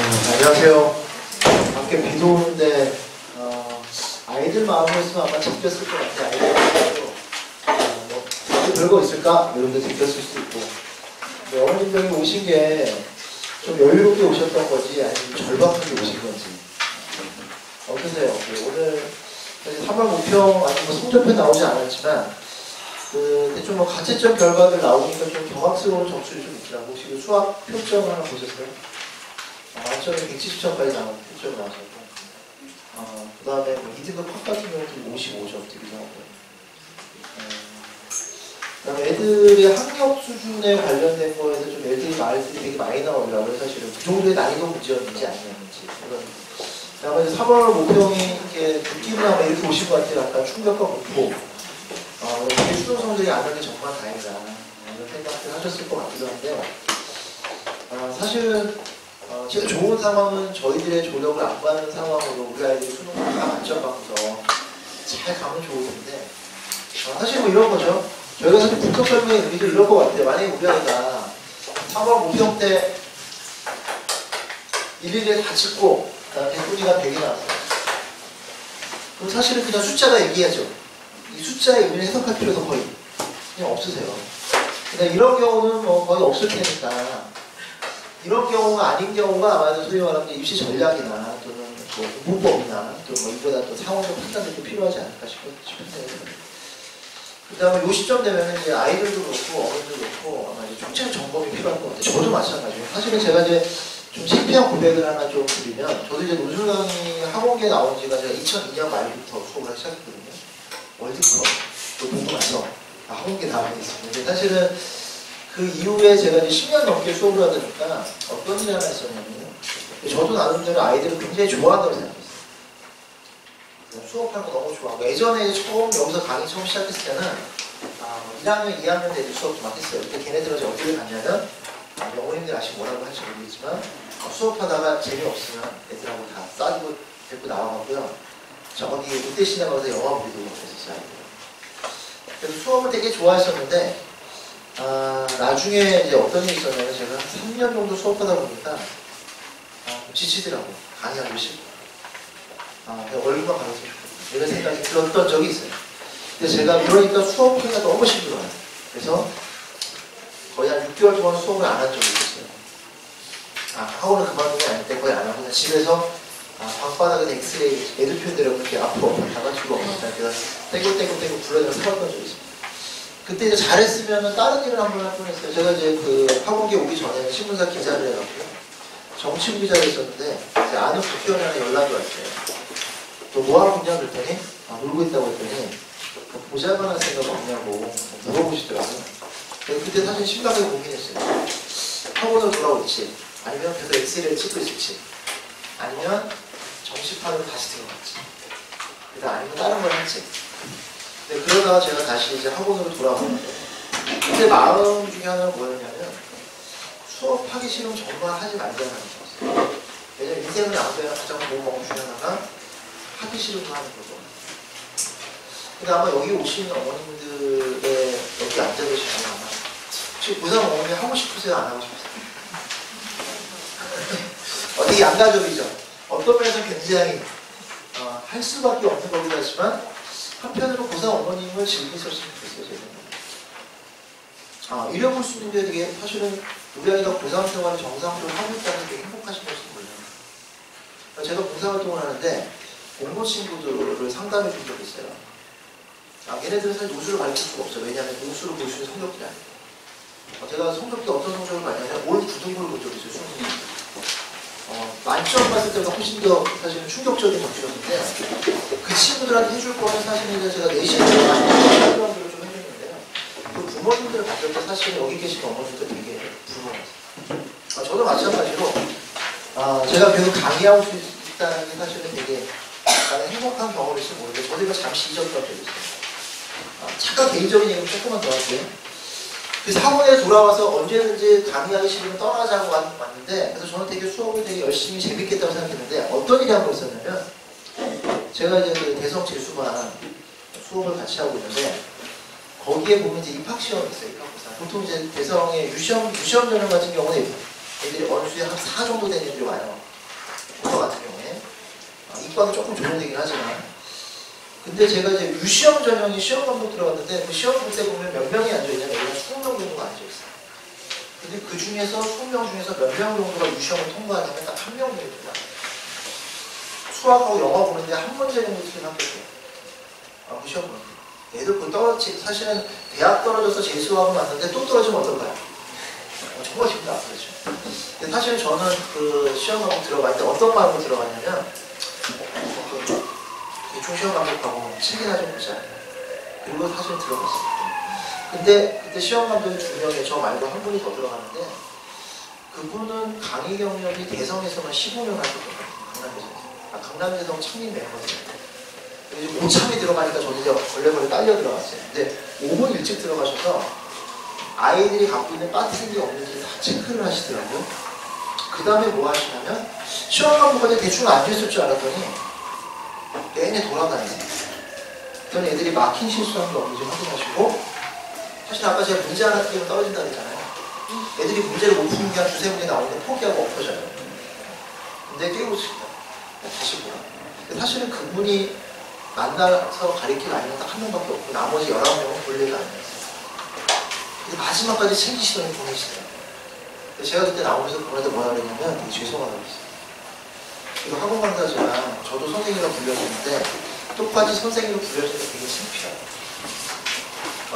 안녕하세요. 밖에 비도 오는데 아이들 마음으로 있으면 아마 잡혔을 것 같아요. 아이들 마음으로 뭐 별거 있을까? 이런 데 잡혔을 수도 있고. 어머님들이 오신 게 좀 여유롭게 오셨던 거지 아니면 절박하게 오신 건지 어떠세요? 오늘 3월 모평 아니면 성적표 나오지 않았지만 대충 뭐 가채점 결과들 나오니까 좀 경악스러운 점수를 좀 있더라고. 혹시 수학 표점 하나 보셨어요? 만점에 170점까지 나온 표점이 나왔었고 그 다음에 뭐 2등급 학 같은 경우는 55점 되기도 하고 그 다음에 애들의 학력 수준에 관련된 거에서 좀 애들이 말들이 되게 많이 나오더라고요. 사실은 그 정도의 난이도 문제였는지 아니었는지 그 다음에 3월 모평이 이렇게 느낌이나 이렇게 오신 것 같아요. 약간 충격과 공포 이렇게 수능 성적이 안 나는 게 정말 다행이다 이런 생각을 하셨을 것 같기도 한데 사실은 제일 좋은 상황은 저희들의 조력을 안 받는 상황으로 우리 아이들이 수능을 다 만점 받고서 잘 가면 좋을 텐데 사실 뭐 이런 거죠. 저희가 사실 분석 설명의 의미도 이럴 것 같아요. 만약에 우리 아이가 3월 모평 때 일일이 다 찍고 대꾸니가 100이 나왔어요. 그럼 사실은 그냥 숫자가 얘기하죠. 이 숫자의 의미를 해석할 필요도 거의 그냥 없으세요. 근데 이런 경우는 뭐 거의 없을 테니까 이런 경우가 아닌 경우가 아마도 소위 말하는 입시 전략이나 또는 뭐 공부법이나 또 뭐 이거다 또 상황적 판단도 필요하지 않을까 싶은 생각이 듭니다. 그 다음에 요 시점 되면 이제 아이들도 그렇고 어른들도 그렇고 아마 이제 총체 점검이 필요할 것 같아요. 저도 마찬가지예요. 사실은 제가 이제 좀 창피한 고백을 하나 좀 드리면 저도 이제 노출 강의 학원계에 나온 지가 제가 2002년 말부터 수업을 시작했거든요. 월드컵 또 보고 나서 학원계 나와 있습니다. 근데 사실은 그 이후에 제가 이제 10년 넘게 수업을 하다 보니까 어떤 일이 하나 있었냐면 저도 나름대로 아이들을 굉장히 좋아한다고 생각했어요. 수업하는 거 너무 좋아하고 예전에 처음 여기서 강의 처음 시작했을 때는 1학년, 2학년 때 수업 좀 했어요. 그때 걔네들은 어디를 갔냐면 어머님들 아시고 뭐라고 할지 모르겠지만 수업하다가 재미없으면 애들하고 다 싸주고 데리고 나와가고요. 저기 롯데시네마에서 영화 보기도 했었어요. 그래서 수업을 되게 좋아했었는데 나중에 이제 어떤 일이 있었냐면 제가 3년 정도 수업하다 보니까 지치더라고. 강의하기 싫고 월급만 받았으면 좋겠다 이런 생각이 들었던 적이 있어요. 근데 제가 그러니까 수업하기가 너무 힘들어요. 그래서 거의 한 6개월 동안 수업을 안 한 적이 있었어요. 학원을 그만둔 게 아닌데 거의 안 하고 그냥 집에서 방바닥에 엑스레이 애들 표현대로 그렇게 앞으로 가가지고 제가 떼굴떼굴 불러내서 살았던 적이 있습니다. 그때 이제 잘했으면 다른 일을 한번 할 뻔했어요. 제가 이제 그 학원계 오기 전에 신문사 기자를 해갖고요. 정치부 기자를 했었는데 이제 아는 국회의원한테 연락이 왔어요. 너 뭐하고 있냐 그랬더니 놀고 있다고 했더니 보잘만한 생각 없냐고 물어보시더라고요. 그때 사실 심각하게 고민했어요. 학원으로 돌아올지 아니면 계속 엑셀을 찍고 있을지 아니면 정시판으로 다시 들어갈지 아니면 다른 걸 할지. 그러다가 제가 다시 이제 학원으로 돌아오는데 그때 마음 중에 하나는 뭐였냐면 수업하기 싫으면 정말 하지 말자는 거였어요. 왜냐면 인생을 아무데나 가장 좋은 방법 중에 하나가 하기 싫으면 하는 거죠. 근데 아마 여기 오시는 어머님들의 여기 앉아 계시면 아마 지금 고3 어머니 하고 싶으세요? 안 하고 싶으세요? 되게 양가적이죠. 어떤 면에서 굉장히 할 수밖에 없는 거긴 하지만 한편으로 고3 어머님을 즐기셨으면 좋겠어요. 제가 이래볼 수 있는 게 되게 사실은 우리 아이가 고3 생활을 정상적으로 하고 있다는 게 행복하신 것이 몰라요. 제가 봉사활동을 하는데 공부 친구들을 상담해 준 적이 있어요. 얘네들은 사실 노수를 가르칠 수가 없어요. 왜냐하면 노수를 볼 수 있는 성적들이 아니에요. 제가 성적이 어떤 성적을 봤냐면 올 9등급을 본 적이 있어요. 수능. 만점 봤을 때보다 훨씬 더 사실은 충격적인 점수였는데 그 친구들한테 해줄 거는 사실은 제가 내신을 설명들을 좀 해줬는데요. 그 부모님들을 봤을 때 사실은 여기 계신 어머님들 되게 부러워요. 저도 마찬가지로 제가 계속 강의하고 있다는 게 사실은 되게 나는 행복한 경험일지 모르겠는데 저도 이거 잠시 잊었던 적이 있어요. 잠깐 개인적인 얘기를 조금만 더 할게요. 그래서 학원에 돌아와서 언제든지 강의하기 싫으면 떠나자고 왔는데 그래서 저는 되게 수업을 되게 열심히 재밌겠다고 생각했는데 어떤 일이 한 번 있었냐면 제가 이제 그 대성 재수반 수업을 같이 하고 있는데 거기에 보면 이제 입학시험이 있어요. 입학고사. 보통 이제 대성의 유시험 전형 같은 경우는 애들이 어느 수에 한 4 정도 되는 애들이 와요. 이과는 조금 조정되긴 하지만. 근데 제가 이제 유시험 전형이 시험 감독 들어갔는데 그 시험 볼 때 보면 몇 명이 앉아있냐면 여기가 20명 정도가 앉아있어요. 근데 그 중에서 20명 중에서 몇 명 정도가 유시험을 통과하냐면 딱 한 명 정도입니다. 수학하고 영어 보는데 한 문제 정도 틀린 학교예요. 그 시험 보는 애들 그 떨어지 사실은 대학 떨어져서 재수하고 왔는데 또 떨어지면 어떨까요? 정말 기분 나쁘죠. 근데 사실 저는 그 시험 과목 들어갈 때 어떤 마음으로 들어갔냐면 대충 시험 감독하고 책이나 좀 보자. 그리고 사실 들어갔어요. 근데 그때 시험 감독이 2명에 저 말고 한 분이 더 들어갔는데 그분은 강의 경력이 대성에서만 15년 하셨거든요. 강남대성 창립 멤버거든요. 고참이 들어가니까 저도 이제 걸레걸레 딸려 들어갔어요. 근데 5분 일찍 들어가셔서 아이들이 갖고 있는 빠트린이 없는지 다 체크를 하시더라고요. 그 다음에 뭐 하시냐면 시험 감독까지 대충 앉아있을 줄 알았더니 내내 돌아다니세요. 그랬더니 애들이 막힌 실수한 게 없는지 확인하시고 사실 아까 제가 문제 하나 틀리면 떨어진다 그랬잖아요. 애들이 문제를 못 푸는 게 한 2-3문제 나오는데 포기하고 엎어져요. 근데 깨우고 있습니다. 다시 보라. 사실은 그분이 만나서 가르칠 아이는 딱 한 명밖에 없고 나머지 19명은 본래가 아니었어요. 근데 마지막까지 챙기시더니 보내시더라고요. 제가 그때 나오면서 그분한테 뭐라 그랬냐면 되게 죄송하다고 했어요. 이거 학원 강사지만 저도 선생님이라고 불려주는데 똑같이 선생님으로 불려주는 게 되게 창피해요.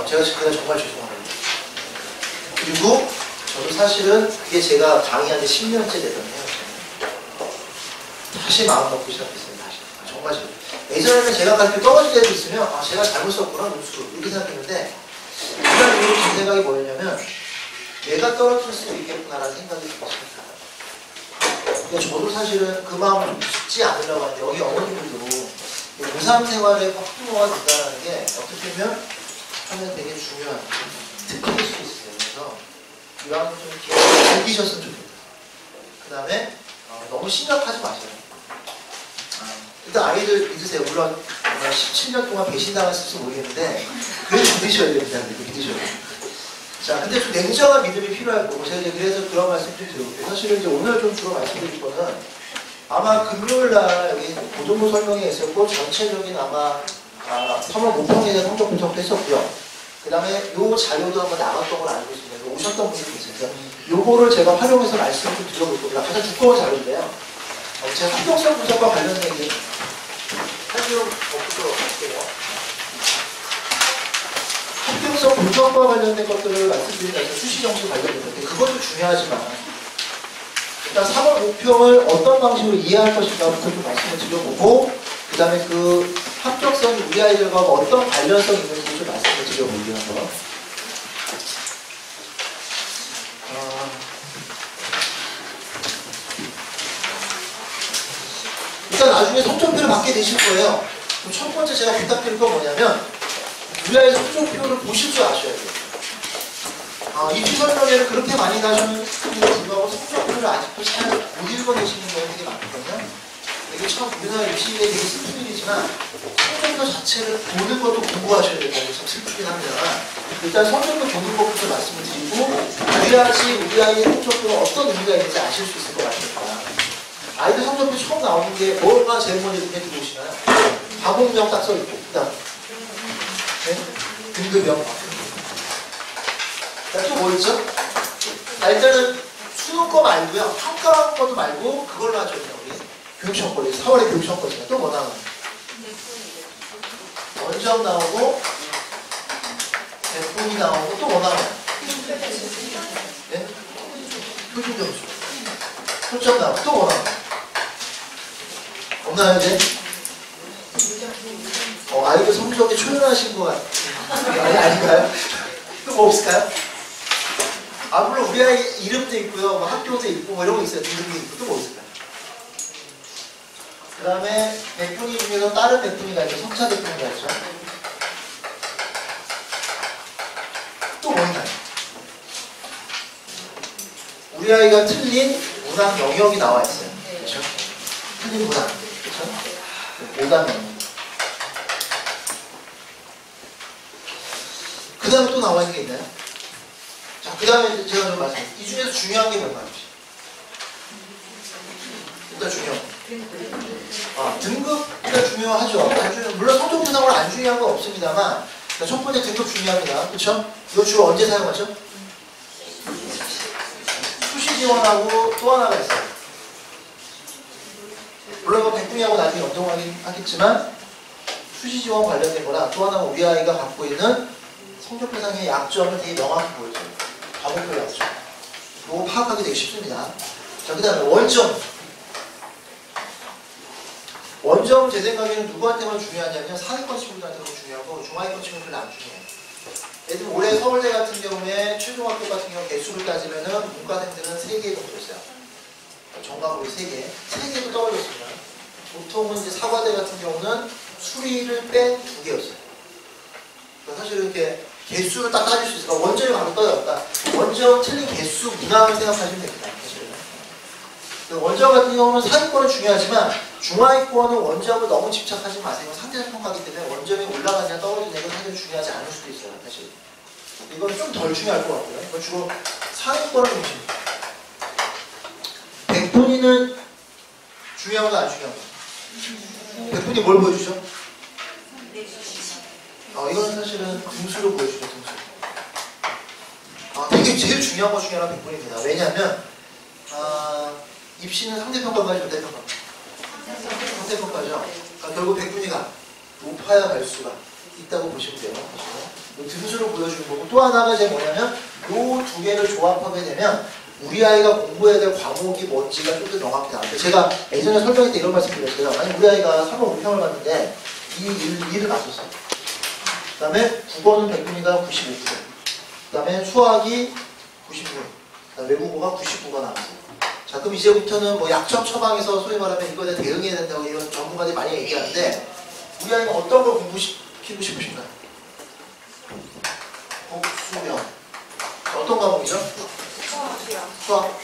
제가 그날 정말 죄송하다고 했어요. 그리고 저도 사실은 그게 제가 강의한 지 10년째 되거든요. 다시 마음 먹기 시작했어요. 다시. 정말 제가. 예전에는 제가 가르쳐 떨어질 때도 있으면 제가 잘못 썼구나 눈수 이렇게 생각했는데 그날 이후로 든 생각이 뭐였냐면 내가 떨어질 수도 있겠구나라는 생각이 들었습니다. 근데 저도 사실은 그 마음을 잊지 않으려고 하는데 여기 어머님들도 고3 생활에 확부모가 된다는 게 어떻게 보면 하면 되게 중요한 특기일 수 있어요. 그래서 이왕 좀 이렇게 즐기셨으면 좋겠다. 그 다음에 너무 심각하지 마세요. 일단 아이들 믿으세요. 물론 17년 동안 배신당했을지 모르겠는데 그래도 믿으셔야 됩니다. 믿으셔야 돼요. 자, 근데 좀 냉정한 믿음이 필요할 거고 제가 이제 그래서 그런 말씀 좀 드려볼게요. 사실은 이제 오늘 좀 주로 말씀드릴 거는 아마 금요일날 여기 고정부 설명회 있었고 전체적인 아마 3월 모평에 대한 성적 분석도 했었고요. 그 다음에 요 자료도 한번 나갔던 걸 알고 있습니다. 오셨던 분들이 계세요. 요거를 제가 활용해서 말씀을 좀 드려볼 겁니다. 가장 두꺼운 자료인데요. 제가 합격성 분석과 관련된 게 한지로 엎도록 할게요. 합격성 분석과 관련된 것들을 말씀드리면서 수시 정시 관련된 것들 그것도 중요하지만 일단 3월 모평을 어떤 방식으로 이해할 것인가부터 좀 말씀을 드려보고 그 다음에 그 합격성이 우리 아이들과 어떤 관련성이 있는지 좀 말씀을 드려보고요. 한번. 일단 나중에 성적표를 받게 되실 거예요. 그럼 첫 번째 제가 부탁드릴 건 뭐냐면 우리 아이 성적표를 보실 줄 아셔야 돼요. 입시 설명회를 그렇게 많이 가시는데도 불구하고 성적표를 아직도 잘 못 읽어내시는 경우가 되게 많거든요. 이게 참 우리나라 입시에 되게 슬픈 일이지만 성적표 자체를 보는 것도 공부하셔야 된다는 게 참 슬프긴 합니다. 일단 성적표 보는 것부터 말씀을 드리고 그래야지 우리 아이의 성적표가 어떤 의미가 있는지 아실 수 있을 것 같습니다. 아이들 성적표 처음 나오는 게 뭐가 제일 먼저 눈에 들어오시나요? 과목명 딱 써있고 그 다음 등급명 또 뭐 있죠? 일단은 수능 거 말고요. 평가 거도 말고 그걸로 하죠. 우리 교육시험 거 4월에 교육시험 거잖아요. 또 뭐 나오나요? 원점 나오고 대본이 나오고 또 뭐 나와요? 네? 표준 점수 표점 나오고 또 뭐 나와요? 없나요 이제? 아이들 성적이 초연하신 것 같아요. 아닌가요? 또 뭐 없을까요? 물론 우리 아이 이름도 있고요, 뭐 학교도 있고 뭐 이런 거 있어요. 등급이 있고 또 뭐 있을까요? 그 다음에 백분위 중에서 다른 백분위가 있죠. 성차 백분위가 있죠. 또 뭐 있나요? 우리 아이가 틀린 문항 영역이 나와 있어요. 그렇죠? 틀린 문항. 그렇죠? 5단 영역. 그 다음에 또 나와 있는 게 있나요? 자, 그 다음에 제가 좀 말씀드릴게요. 이 중에서 중요한 게 뭘까요? 누가 중요? 등급이 중요하죠. 물론 성적 분석을 안 중요한 건 없습니다만 첫 번째 등급 중요합니다. 그렇죠? 이거 주로 언제 사용하죠? 수시 지원하고 또 하나가 있어요. 물론 이거 백분위하고 나중에 연동하긴 하겠지만 수시 지원 관련된 거라 또 하나는 우리 아이가 갖고 있는 성적 배상의 약점을 되게 명확히 보여줘요. 과목표 약점. 이거 파악하기 되게 쉽습니다. 자, 그 다음에 원점. 원점 제 생각에는 누구한테만 중요하냐면 상위권 친구들한테 너무 중요하고 중하위권 친구들은 안 중요해요. 예를 들면 올해 서울대 같은 경우에 최종학교 같은 경우 개수를 따지면은 문과생들은 3개 정도 있어요. 전과목이 3개. 3개도 떨어졌습니다. 보통은 이제 사과대 같은 경우는 수리를 뺀 2개였어요. 그러니까 사실 이렇게 개수를 딱 따질 수 있어요. 그러니까 원점이 바로 떠요. 그러니까 원점 틀린 개수 문항을 생각하시면 됩니다. 원점 같은 경우는 상위권은 중요하지만 중하위권은 원점을 너무 집착하지 마세요. 상대적 평가이기 때문에 원점이 올라가느냐 떨어지느냐 건 사실 중요하지 않을 수도 있어요. 사실 이건 좀 덜 중요할 것 같고요. 이건 주로 상위권을 중심입니다. 백분위는 중요한 거 안 중요한 거? 백분위 뭘 보여주죠? 이거는 사실은 등수로 보여주죠. 등수. 되게 제일 중요한 것 중에 하나가 백분위입니다. 왜냐하면 입시는 상대평가까지 절대평가. 상대평가죠. 그러니까 결국 백분위가 높아야 갈 수가 있다고 보시면 돼요. 등수로 보여주는 거고 또 하나가 이제 뭐냐면 요 두 개를 조합하게 되면 우리 아이가 공부해야 될 과목이 뭔지가 좀 더 명확히 나와요. 제가 예전에 설명할 때 이런 말씀 드렸어요. 아니 우리 아이가 3월 5평을 봤는데 2를 맞췄어요. 그 다음에 국어는 백분위가 95%. 그 다음에 수학이 99. 그 다음에 외국어가 99가 나왔어요. 자, 그럼 이제부터는 뭐 약점 처방에서 소위 말하면 이거에 대응해야 된다고 이런 전문가들이 많이 얘기하는데 우리 아이가 어떤 걸 공부시키고 싶으신가요? 수명. 어떤 과목이죠? 수학.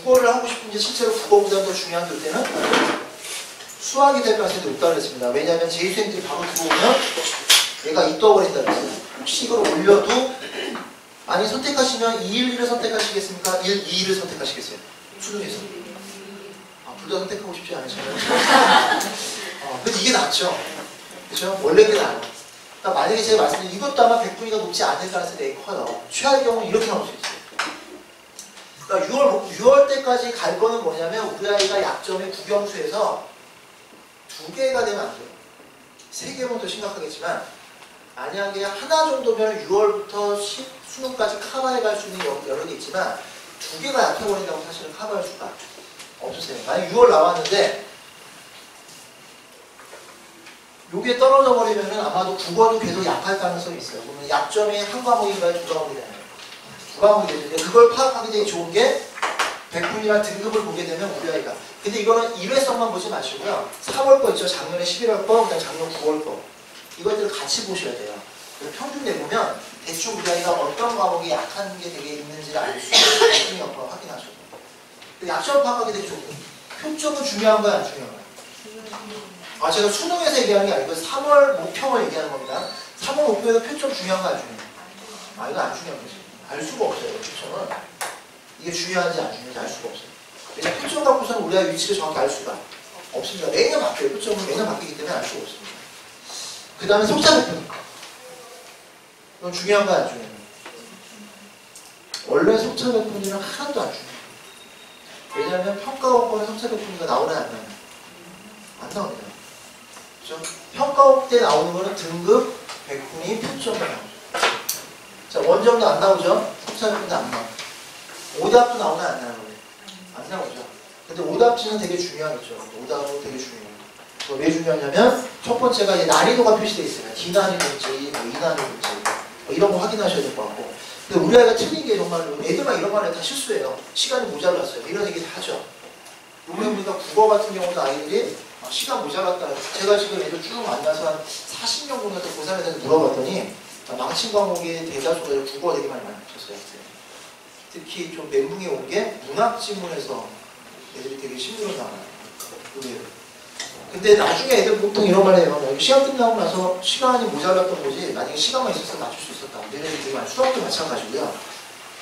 국어를 하고 싶은지 실제로 국어보다 더 중요한 될 때는 수학이 될 가능성이 높다고 했습니다. 왜냐하면 재수생들이 바로 들어오면 얘가 입덕을 했다고 했어요. 혹시 이걸 올려도 아니 선택하시면 2, 1을 선택하시겠습니까? 1, 2를 선택하시겠어요? 수능에서. 둘 다 선택하고 싶지 않으시나요? 근데 이게 낫죠. 그렇죠? 원래 이게 나아요. 그러니까 만약에 제가 말씀드린 이것도 아마 백분위가 높지 않을 가능성이 되게 커요. 최악의 경우는 이렇게 나올 수 있어요. 그러니까 6월 때까지 갈 거는 뭐냐면 우리 아이가 약점의 국영수에서 2개가 되면 안 돼요. 3개면 더 심각하겠지만 만약에 하나 정도면 6월부터 수능까지 커버해 갈 수 있는 여러 개 있지만 2개가 약해버린다고 사실은 커버할 수가 없으세요. 만약 6월 나왔는데 요게 떨어져 버리면은 아마도 국어도 계속 약할 가능성이 있어요. 그러면 약점이 한 과목인가요? 2과목이 되나요? 2과목이 되는데 그걸 파악하기 되게 좋은 게 백분위나 등급을 보게 되면 우리 아이가 근데 이거는 일회성만 보지 마시고요. 3월 거 있죠. 작년에 11월 거, 그다음 작년 9월 거 이것들을 같이 보셔야 돼요. 평균 내보면 대충 우리 아이가 어떤 과목이 약한 게 되게 있는지를 알 수 있는 백분위 여부를 확인하셔야 돼요. 약점 파악하기 되게 좋고 표점은 중요한 거야 안 중요한 거야? 제가 수능에서 얘기하는 게 아니고 3월 모평을 얘기하는 겁니다. 3월 모평에서 표점 중요한 거 안 중요해요? 이거 안 중요한 거지. 알 수가 없어요. 표점은. 이게 중요한지 안 중요한지 알 수가 없어요. 왜냐면 표점 갖고서는 우리가 위치를 정확히 알 수가 없습니다. 매년 바뀌어요. 표점은 매년 바뀌기 때문에 알 수가 없습니다. 그 다음에 속사 백분. 이건 중요한 거 안 중요해요? 원래 속사 백분위는 하나도 안 중요해요. 왜냐하면 평가원권에 속사 백분위가 나오나 안 나오나? 안 나옵니다. 그렇죠? 평가원 때 나오는 거는 등급, 백분위, 표점만 나오죠. 자, 원점도 안 나오죠? 속사 백분위도 안 나오죠. 오답도 나오나 안 나오나요? 안 나오죠. 근데 오답지는 되게 중요하겠죠. 오답은 되게 중요해요. 왜 중요하냐면 첫 번째가 이제 난이도가 표시되어 있어요. D난이도인지, E난이도인지 이런 거 확인하셔야 될 것 같고. 근데 우리 아이가 틀린 게 정말로 애들만 이런 말 해도 다 실수해요. 시간이 모자랐어요. 이런 얘기 다 하죠. 요번에 보니까 국어 같은 경우도 아이들이 시간 모자랐다. 제가 지금 애들 쭉 만나서 한 40명 정도 고3에 대해서 물어봤더니 망친 과목의 대다수가 국어가 되게 많이 맞췄어요. 특히 좀 멘붕에 온 게 문학 지문에서 애들이 되게 힘들어 나와요. 근데 나중에 애들 보통 이런 말 해요. 시간 끝나고 나서 시간이 모자랐던 거지 만약에 시간만 있었으면 맞출 수 있었다. 얘네들이 되게 많이 수학도 마찬가지고요.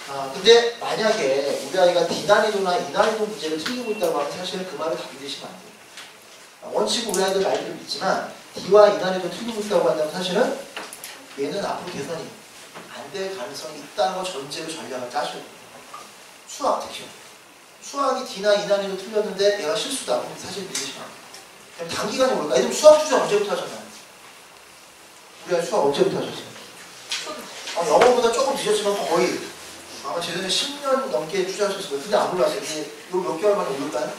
근데 만약에 우리 아이가 D난이도나 E난이도 문제를 틀리고 있다고 하면 사실은 그 말을 다 믿으시면 안 돼요. 원칙은 우리 아이들 말들을 믿지만 D와 E난이도 틀리고 있다고 한다면 사실은 얘는 앞으로 개선이 안 될 가능성이 있다는 걸 전제로 전략을 짜셔야 돼요. 수학 특히 수학이 D나 E난이도 틀렸는데 얘가 실수다. 그럼 사실 믿으시면 안 돼요. 그럼 단기간에 올까? 예를 들면 수학 주제 언제부터 하셨나요? 우리 아이 수학 언제부터 하셨어요? 영어보다 조금 뒤졌지만 거의 아마 제 전에 10년 넘게 투자하셨을 거예요. 근데 안 올랐어요. 이게 몇 개월 만에 오를까요?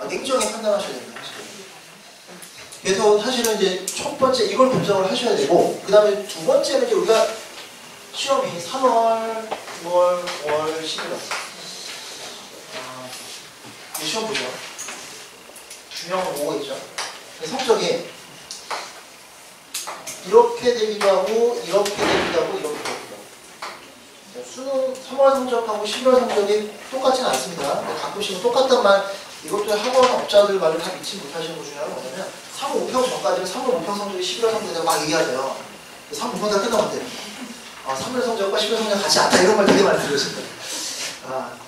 냉정히 판단하셔야 됩니다. 그래서 사실은 이제 첫 번째 이걸 분석을 하셔야 되고, 그 다음에 두 번째는 이제 우리가 시험이 3월, 9월, 5월, 11월. 이 시험 보죠. 중요한 거 오고 있죠. 성적이 이렇게 되기도 하고, 이렇게 되기도 하고, 이렇게 되기도 하고. 수능 3월 성적하고 11월 성적이 똑같지는 않습니다. 가끔씩은 똑같단 말, 이것도 학원 업자들 말을 다 믿지 못하시는 것 중에 하나가 뭐냐면 3월 5평 전까지는 3월 5평 성적이 11월 성적이라고 막 얘기하세요. 3월 5평 다 끝나면 돼요. 3월 성적과 11월 성적 같이 않다 이런 말 되게 많이 들으실 거예요.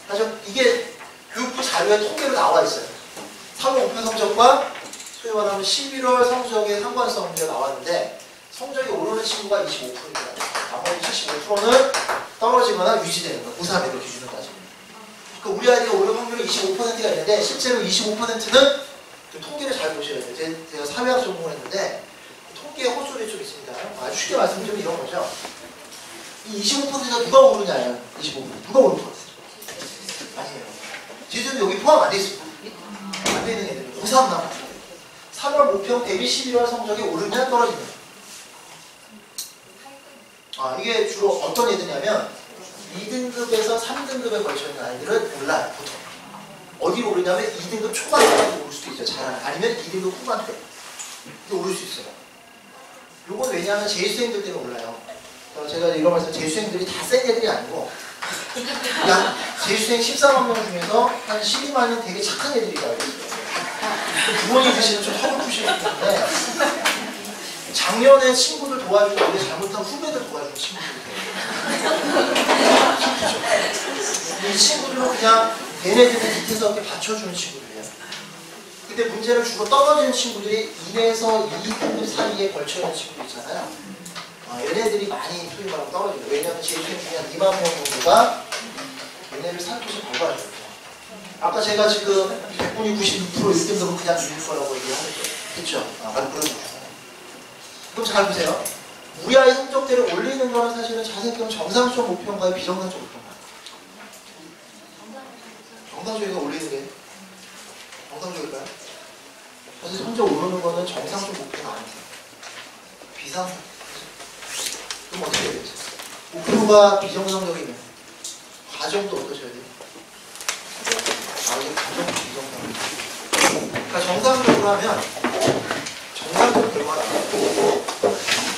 사실 이게 교육부 자료에 통계로 나와 있어요. 3월 5평 성적과 소위 말하면 11월 성적의 상관성 문제가 나왔는데 성적이 오르는 친구가 25%입니다. 나머지 75%는 떨어지거나 유지되는 거예요. 고3의 기준을 따지면. 그러니까 우리 아이가 오를 확률이 25%가 있는데 실제로 25%는 통계를 잘 보셔야 돼요. 제가 사회학 전공을 했는데 통계에 허술이 좀 있습니다. 아주 쉽게 말씀드리면 이런 거죠. 이 25%가 누가 오르냐예요. 25%. 누가 오를 것 같아요? 아니에요. 지수는 여기 포함 안 돼 있습니다. 안 되는 애들은 고3 남았어요. 3월 모평 대비 11월 성적이 오르냐 떨어지냐. 이게 주로 어떤 애들이냐면 2등급에서 3등급에 걸쳐 있는 아이들은 올라요, 보통. 어디로 오르냐면 2등급 초반까지 오를 수도 있어요, 잘하는. 아니면 2등급 후반대. 근데 오를 수 있어요. 요건 왜냐하면 재수생들 때문에 올라요. 제가 이런 말씀, 재수생들이 다 센 애들이 아니고, 그냥 재수생 13만 명 중에서 한 12만은 되게 착한 애들이라고 했어요. 부모님 드시는 좀 턱을 푸시는 건데, 작년에 친구들 도와주고 올해 잘못한 후배들 도와주는 친구들이에요. 이 친구들은 그냥 얘네들이 밑에서 이렇게 받쳐주는 친구들이에요. 근데 문제는 주로 떨어지는 친구들이 1에서 2등급 사이에 걸쳐있는 친구들 있잖아요. 얘네들이 많이 소위 말하면 떨어져요. 왜냐하면 제일 중요한 2만 명 정도가 얘네를 살포시 밟아줘요. 아까 제가 지금 100분이 96% 1등급은 그냥 밀릴 거라고 얘기하는 거예요. 그쵸? 바로 그런 거예요. 그럼 잘 보세요. 우리 아이 성적대를 올리는 거는 사실은 자세히 보면 정상적 목표인가요? 비정상적 목표인가요? 정상적이가 올리는 게 정상적일까요? 사실 성적 오르는 거는 정상적 목표가 아니에요. 비상적. 그럼 어떻게 해야 되지? 목표가 비정상적이면 과정도 어떠셔야 돼요? 이게 과정도 비정상적. 그러니까 정상적으로 하면 정상적 결과가 나오고,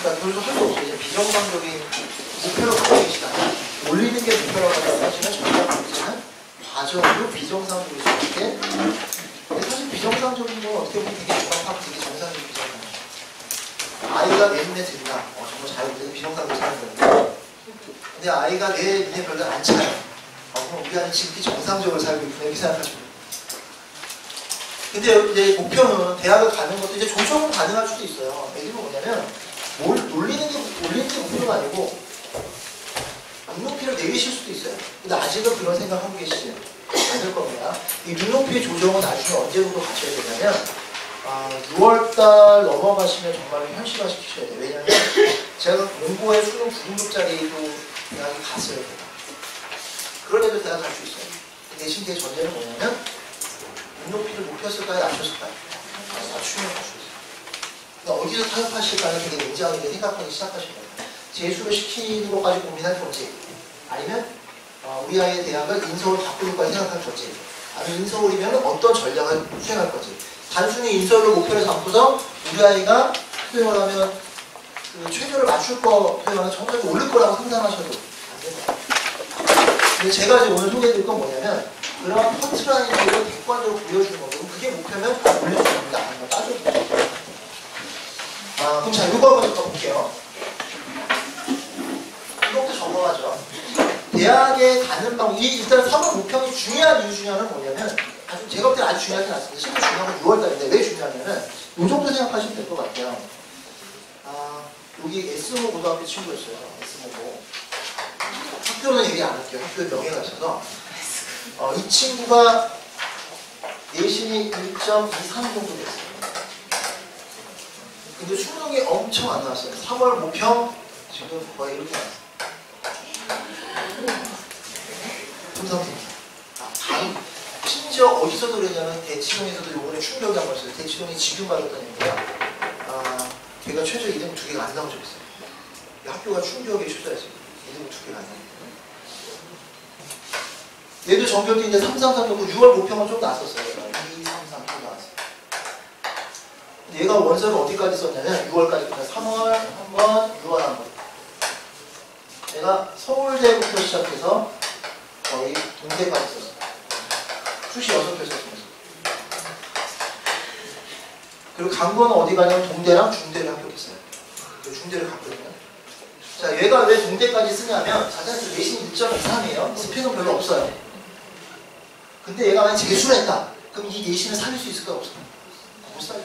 그러니까 별로 할 수 없어요. 이제 비정상적인 목표를 갖고 계시다. 올리는 게 목표라고 하면 사실은 정상적이지만 과정으로 비정상적일 수 있게. 근데 사실 비정상적인 건 어떻게 보면 되게 정확하고 되게 정상적인 비정상적. 아이가 내 눈에 든다. 정말 잘 보세요. 비정상적인 사람들은. 근데 아이가 내 눈에 별로 안 차요. 그럼 우리 아이는 지금 정상적으로 살고 있구나 이렇게 생각하시면. 근데 이제 목표는 대학을 가는 것도 이제 조정은 가능할 수도 있어요. 예를 들면 뭐냐면 올리는 게 목표가 아니고 눈높이를 내리실 수도 있어요. 근데 아직은 그런 생각하고 계시죠? 안 될 겁니다. 이 눈높이 조정은 나중에 언제부터 가셔야 되냐면 6월달 넘어가시면 정말 현실화 시키셔야 돼요. 왜냐면 제가 공고에 수능 9등급짜리도 대학에 갔어요. 그런 애들 대학 갈 수 있어요. 대신 그 전제는 뭐냐면 눈높이를 높였을까요? 낮췄을까요? 낮추면 갈 수 있어요. 그러니까 어디서 타협하실까요? 되게 냉정하게 생각하기 시작하시는 거예요. 재수를 시키는 것까지 고민할 건지, 아니면 우리 아이의 대학을 인서울 바꾸기까지 생각할 건지, 아니면 인서울이면 어떤 전략을 수행할 건지. 단순히 인서울로 목표를 잡고서 우리 아이가 표현을 하면 그 최저를 맞출 거 표현하면 정상이 오를 거라고 상상하셔도 안 됩니다. 근데 제가 이제 오늘 소개해드릴 건 뭐냐면 그런 커트라인으로 객관적으로 보여주는 거고, 그게 목표면 올려주는 겁니다. 아니면 따져주는 겁니다. 그럼 자, 이거 한번 볼게요. 이것도 적어가죠. 대학 그럼 이 일단 3월 모평이 중요한 이유 중에 하나는 뭐냐면 아주 제가 볼 때 아주 중요하진 않습니다. 실제 중요한 건 6월달인데 왜 중요하냐면 이 정도 생각하시면 될 것 같아요. 여기 S모 고등학교 친구였어요. S모고. 학교는 얘기 안 할게요. 학교에 명예가 있어서. 이 친구가 내신이 1.23 정도 됐어요. 근데 수능이 엄청 안 나왔어요. 3월 모평 지금 거의 이렇게 나왔어요. 바로 심지어 어디서도 그러냐면 대치동에서도 요번에 충격이 한 번 있어요. 대치동이 지금 받았던 얘기가 걔가 최저 2등 2개가 안 나온 적이 있어요. 학교가 충격에 취소했어요. 2등 2개가 안 나온. 얘도 전교도 이제 3, 3, 3 정도 6월 모평은 좀 났었어요. 2, 3, 3 좀 나왔어요. 얘가 원서를 어디까지 썼냐면 6월까지 그냥 3월 한 번, 6월 한 번. 얘가 서울대부터 시작해서 거의 동대까지 썼어요. 수시 6개 썼습니다. 그리고 간 거는 어디 가냐면 동대랑 중대를 합격했어요. 중대를 갔거든요. 자, 얘가 왜 동대까지 쓰냐면 자자한테 내신 1.23이에요. 스펙은 별로 없어요. 근데 얘가 만약 재수를 했다. 그럼 이 내신을 살릴 수 있을까 없을까? 못 살려.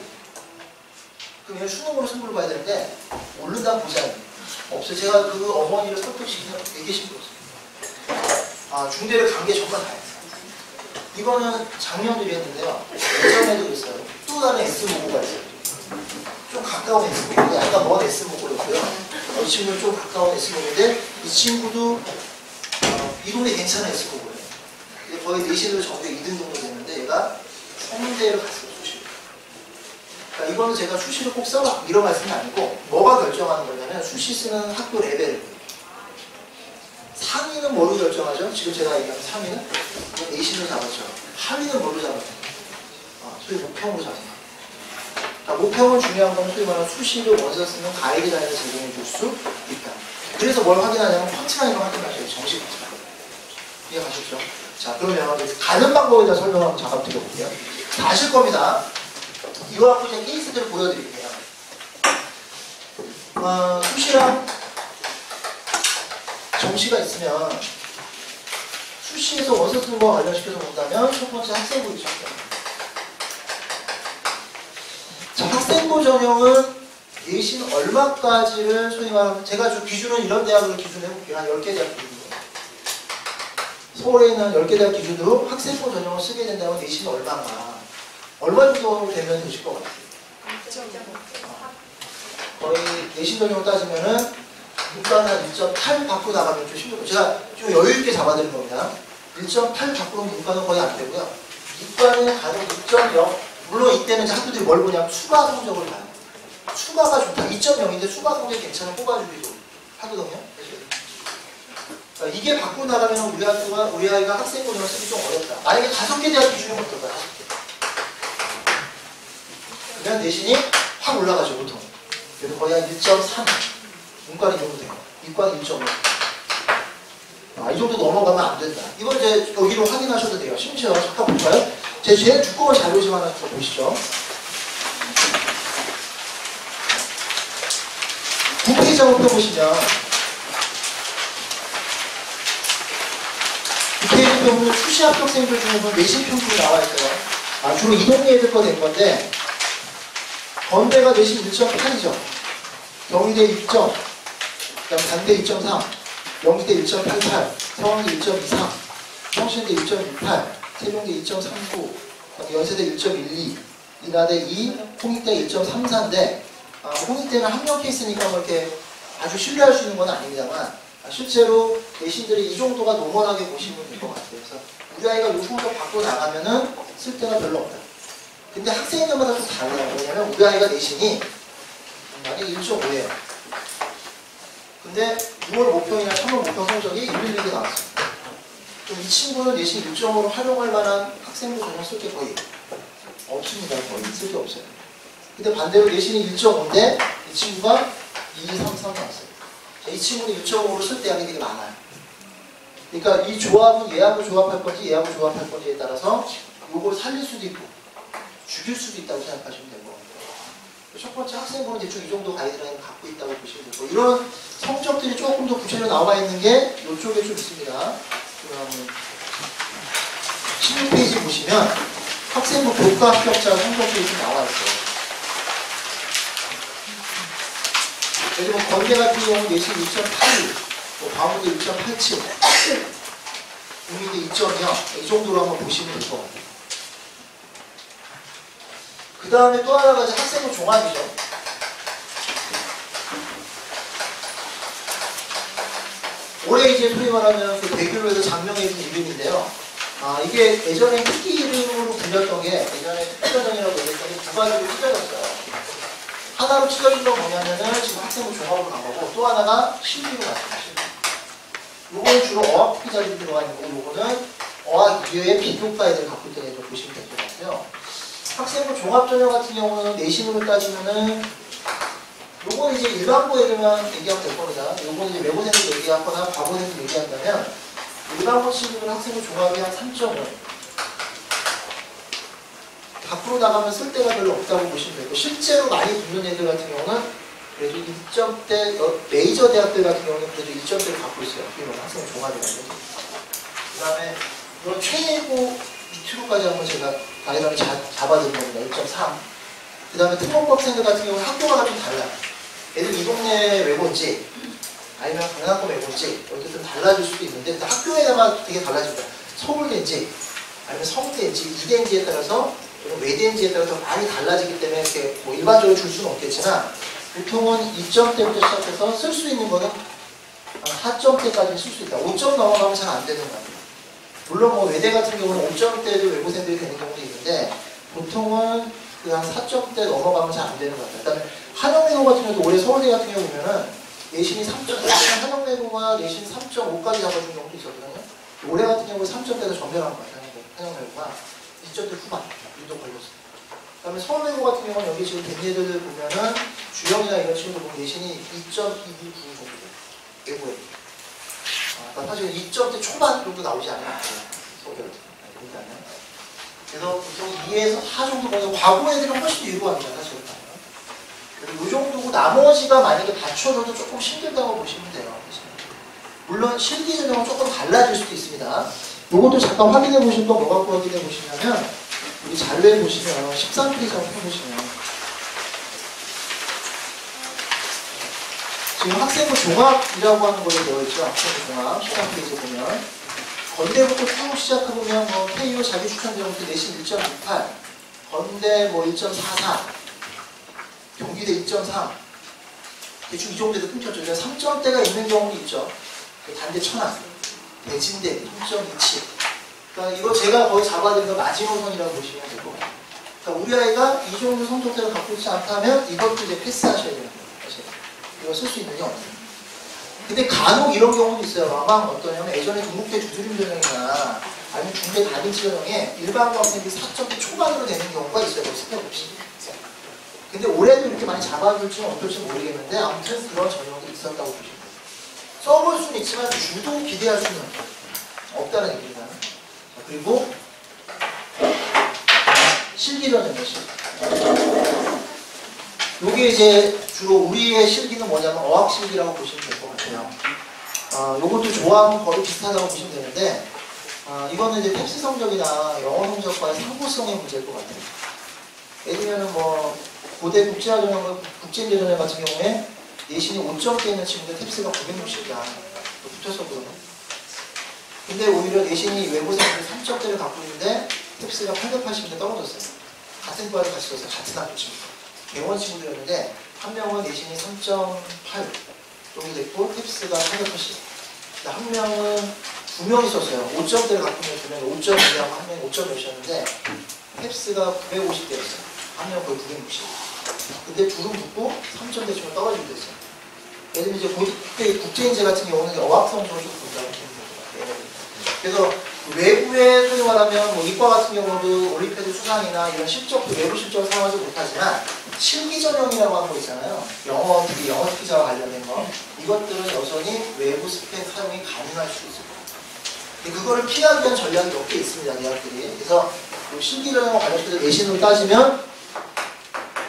그럼 얘는 수능으로 승부를 봐야 되는데 오른다 보자니 없어요. 제가 그 어머니를 설득시키는 되게 힘들었어요. 중대를 간 게 정말 다행이에요. 이거는 작년도 이랬는데요. 예전에도 있어요. 또 다른 S모고가 있어요. 좀 가까운 S모고, 약간 먼 S모고였고요. 이 친구는 좀 가까운 S모고인데 이 친구도 이론이 괜찮은 S모고예요. 거의 내신으로 전교 2등 정도 됐는데 얘가 성대를 갔어요. 수시로. 그러니까 이거는 제가 수시를 꼭 써라 이런 말씀이 아니고 뭐가 결정하는 거냐면 수시 쓰는 학교 레벨. 상위는 뭐로 결정하죠? 지금 제가 얘기한 상위는 내신으로 잡았죠. 하위는 뭐로 잡았죠? 소위 모평으로 잡았죠. 모평은 중요한 건 소위 말하는 수시를 원서 쓰는 가이드라인을 제공해 줄 수 있다. 그래서 뭘 확인하냐면 펀치라인을 확인하셔야죠. 정식 펀치라인. 이해가셨죠? 자, 그러면 가는 방법에 대해서 설명 한번 잠깐 드려볼게요. 다 아실 겁니다. 이거 갖고 이제 케이스들을 보여드릴게요. 수시랑 정시가 있으면 수시에서 원서 쓰는 거와 관련시켜서 본다면 첫 번째 학생부 있죠. 자, 학생부 전형은 내신 얼마까지를 소위 말하면 제가 좀 기준은 이런 대학을 기준으로 해볼게요. 한 10개 대학 기준으로. 서울에 있는 10개 대학 기준으로 학생부 전형을 쓰게 된다면 내신 얼마인가. 얼마 정도 되면 되실 것 같아요? 거의 내신 전형을 따지면은 문과는 1.8 받고 나가면 좀 힘들고 제가 좀 여유있게 잡아드린 겁니다. 1.8 받고는 문과는 거의 안 되고요. 이과는 가령 2.0 물론 이때는 이제 학교들이 뭘 보냐면 추가 성적을 봐요. 추가가 좋다. 2.0인데 추가 성적이 괜찮은 뽑아주기도 하거든요. 그러니까 이게 받고 나가면 우리 아이가 학생부 전형을 쓰기 좀 어렵다. 만약에 5개 대학 기준이면 어떨까요? 5개. 그냥 내신이 확 올라가죠 보통. 그래서 거의 한 1.3 문과는 이 정도 돼요. 이과는 1.5. 이 정도 넘어가면 안 된다. 이건 이제 여기로 확인하셔도 돼요. 심지어 잠깐 볼까요? 제 제일 두꺼운 자료 좀 하나 좀 보시죠. 9페이지 한번 펴보시면 9페이지 펴보면 수시 합격생들 중에서 내신 평균이 나와 있어요. 주로 이 동네 애들 거 된 건데 건대가 내신 1.8이죠. 경희대 6점, 그다음 단대 2.3, 영희대 1.88, 서강대 1.23, 성신대 1.68, 세종대 2.39, 연세대 1.12, 인하대 2, 홍익대 1.34인데 홍익대는 학력 케이스니까 뭐 이렇게 아주 신뢰할 수 있는 건 아닙니다만 실제로 내신들이 이 정도가 노멀하게 보시면 될 것 같아요. 그래서 우리 아이가 요 성적 받고 나가면은 쓸 데가 별로 없다. 근데 학생들마다 좀 달라요. 왜냐면 우리 아이가 내신이 만약에 1.5예요. 근데 6월 모평이나 3월 모평 성적이 1, 1, 2개 나왔어요. 그럼 이 친구는 내신 1.5로 활용할 만한 학생부 전형 쓸 게 거의 없습니다. 거의 쓸 게 없어요. 근데 반대로 내신이 1.5인데 이 친구가 2, 3, 3 나왔어요. 이 친구는 1.5로 쓸 대학이 되게 많아요. 그러니까 이 조합은 얘하고 조합할 건지 얘하고 조합할 건지에 따라서 요걸 살릴 수도 있고 죽일 수도 있다고 생각하시면 되고 첫 번째 학생부는 대충 이 정도 가이드라인을 갖고 있다고 보시면 되고 이런 성적들이 조금 더 구체적으로 나와 있는 게 이쪽에 좀 있습니다. 그럼 16페이지 보시면 학생부 교과 합격자 성적 페이지 나와 있어요. 예를 들면 건대 같은 경우는 내신 2.82, 뭐 과목도 2.87, 국민대 2.0 이 정도로 한번 보시면 될 것 같아요. 그 다음에 또 하나가 이제 학생부 종합이죠. 올해 이제 소위 말하면 그 대교로 해서 장명해준 이름인데요. 이게 예전에 특기 이름으로 불렸던 게 예전에 특기전형이라고 얘기했던 게 두 가지로 찢어졌어요. 하나로 찢어진 건 뭐냐면은 지금 학생부 종합으로 간 거고 또 하나가 실기로 갔습니다. 요거는 주로 어학 특기자들이 들어가 있는 거고 요거는 어학 이외의 비교과 애들 갖고 있던 애들 보시면 될 것 같아요. 학생부 종합전형 같은 경우는 내신으로 따지면은 요거는 이제 일반고 애들만 얘기하면 될 겁니다. 요거는 이제 외고생들 얘기하거나 과고생들 얘기한다면 일반고 친구들 학생부 종합이 한 3.5 밖으로 나가면 쓸 데가 별로 없다고 보시면 되고 실제로 많이 붙는 애들 같은 경우는 그래도 1점대 메이저 대학들 같은 경우는 그래도 1점대를 갖고 있어요. 그리고 학생부 종합이라는 거죠. 그 다음에 이건 최고 밑으로까지 한번 제가 가이드를 잡아드린 겁니다. 1.3 그 다음에 특목고학생들 같은 경우는 학교가 좀 달라요. 애들 이 동네 외고인지 아니면 강남고 외고인지 어쨌든 달라질 수도 있는데 학교에다가 되게 달라집니다. 서울대인지 아니면 성대인지 이대인지에 따라서 외대인지에 따라서 많이 달라지기 때문에 이렇게 뭐 일반적으로 줄 수는 없겠지만 보통은 2점대부터 시작해서 쓸 수 있는 거는 4점대까지 쓸 수 있다. 5점 넘어가면 잘 안 되는 거 같아요. 물론 뭐 외대 같은 경우는 5점대도 외고생들이 되는 경우도 있는데 보통은 그 한 4점대 넘어가면 잘 안 되는 것 같아요. 그다음에 한영외고 같은 경우도 올해 서울대 같은 경우 보면은 내신이 3.4, 한영외고가 내신 3.5까지 잡아준 경우도 있었거든요. 올해 같은 경우 3점대에서 전멸한 것 같아요. 한영외고가 2점대 후반 유독 걸렸어요. 그 다음에 서울외고 같은 경우는 여기 지금 된 예들을 보면은 주영이나 이런 친구들 보면 내신이 2.299 정도 돼요. 외고에. 그러니까 사실 2점대 초반 정도 나오지 않아요. 서울대 같은 경우. 그래서 보통 2에서 4 정도 거의 과거 애들은 훨씬 유리합니다. 사실. 그리고 이 정도고 나머지가 만약에 받쳐줘도 조금 힘들다고 보시면 돼요. 물론 실기 전형은 조금 달라질 수도 있습니다. 이것도 잠깐 확인해 보실 거 뭐 갖고 확인해 보시냐면 우리 자료에 보시면 13페이지 한번 펴보시면 지금 학생부 종합이라고 하는 걸로 되어 있죠. 학생부 종합 13페이지 보면 건대부터 쭉 시작해보면 뭐 KU 자기 추천제부터 내신 1.28 건대 뭐 1.44 경기대 2.3 대충 이 정도에도 끊겼죠. 3점대가 있는 경우도 있죠. 단대 천안, 대진대 3.27 그러니까 이거 제가 거의 잡아드린 거 마지노선이라고 보시면 될 것 같아요. 그러니까 우리 아이가 이 정도 성적대를 갖고 있지 않다면 이것도 이제 패스하셔야 되는 거예요. 사실. 이거 쓸 수 있느냐 없느냐. 근데 간혹 이런 경우도 있어요. 아마 어떠냐면 예전에 동국대 주드림 전형이나 아니면 중대 단일치 전형에 일반고 학생들이 4점대 초반으로 되는 경우가 있어요. 스펙 없이. 근데 올해도 이렇게 많이 잡아줄지는 어떨지 모르겠는데 아무튼 그런 전형이 있었다고 보시면 돼요. 써볼 수는 있지만 주도 기대할 수는 없다는 얘기입니다. 그리고 실기 전형이죠. 이게 이제 주로 우리의 실기는 뭐냐면 어학 실기라고 보시면 될 것 같아요. 요것도 조항은 거의 비슷하다고 보시면 되는데 이거는 이제 탭스 성적이나 영어 성적과의 상호성의 문제일 것 같아요. 예를 들면 뭐 고대 국제화전형, 국제인재전형 같은 경우에 내신이 5점대 있는 친구들 탭스가 960이야. 붙였었거든요. 근데 오히려 내신이 외고생들 3점대를 갖고 있는데 탭스가 880인데 떨어졌어요. 같은 과를 같이 줬어요. 같은 학교 친구. 대원 친구들이었는데 한 명은 내신이 3.8 정도 됐고 탭스가 880. 한 명은 2명 있었어요. 5점대를 갖고 있는 2명이 5.2하고 한 명이 5점 몇이었는데 탭스가 950대였어요. 한 명 거의 960. 근데 둘은 붙고 3점대 치면 떨어지게 됐어요. 예를 들면 이제 국제인재 같은 경우는 어학 성적을 좀 본다고 보시면 될 것 같아요. 그래서 외부에 소위 말하면 뭐 이과 같은 경우도 올림피아드 수상이나 이런 실적도 외부 실적을 사용하지 못하지만 실기 전형이라고 하는 거 있잖아요. 영어, 특히 영어 특기자와 관련된 거. 이것들은 여전히 외부 스펙 사용이 가능할 수 있을 거예요. 근데 그거를 피하기 위한 전략이 몇 개 있습니다. 대학들이. 그래서 실기 전형과 관련해서 내신으로 따지면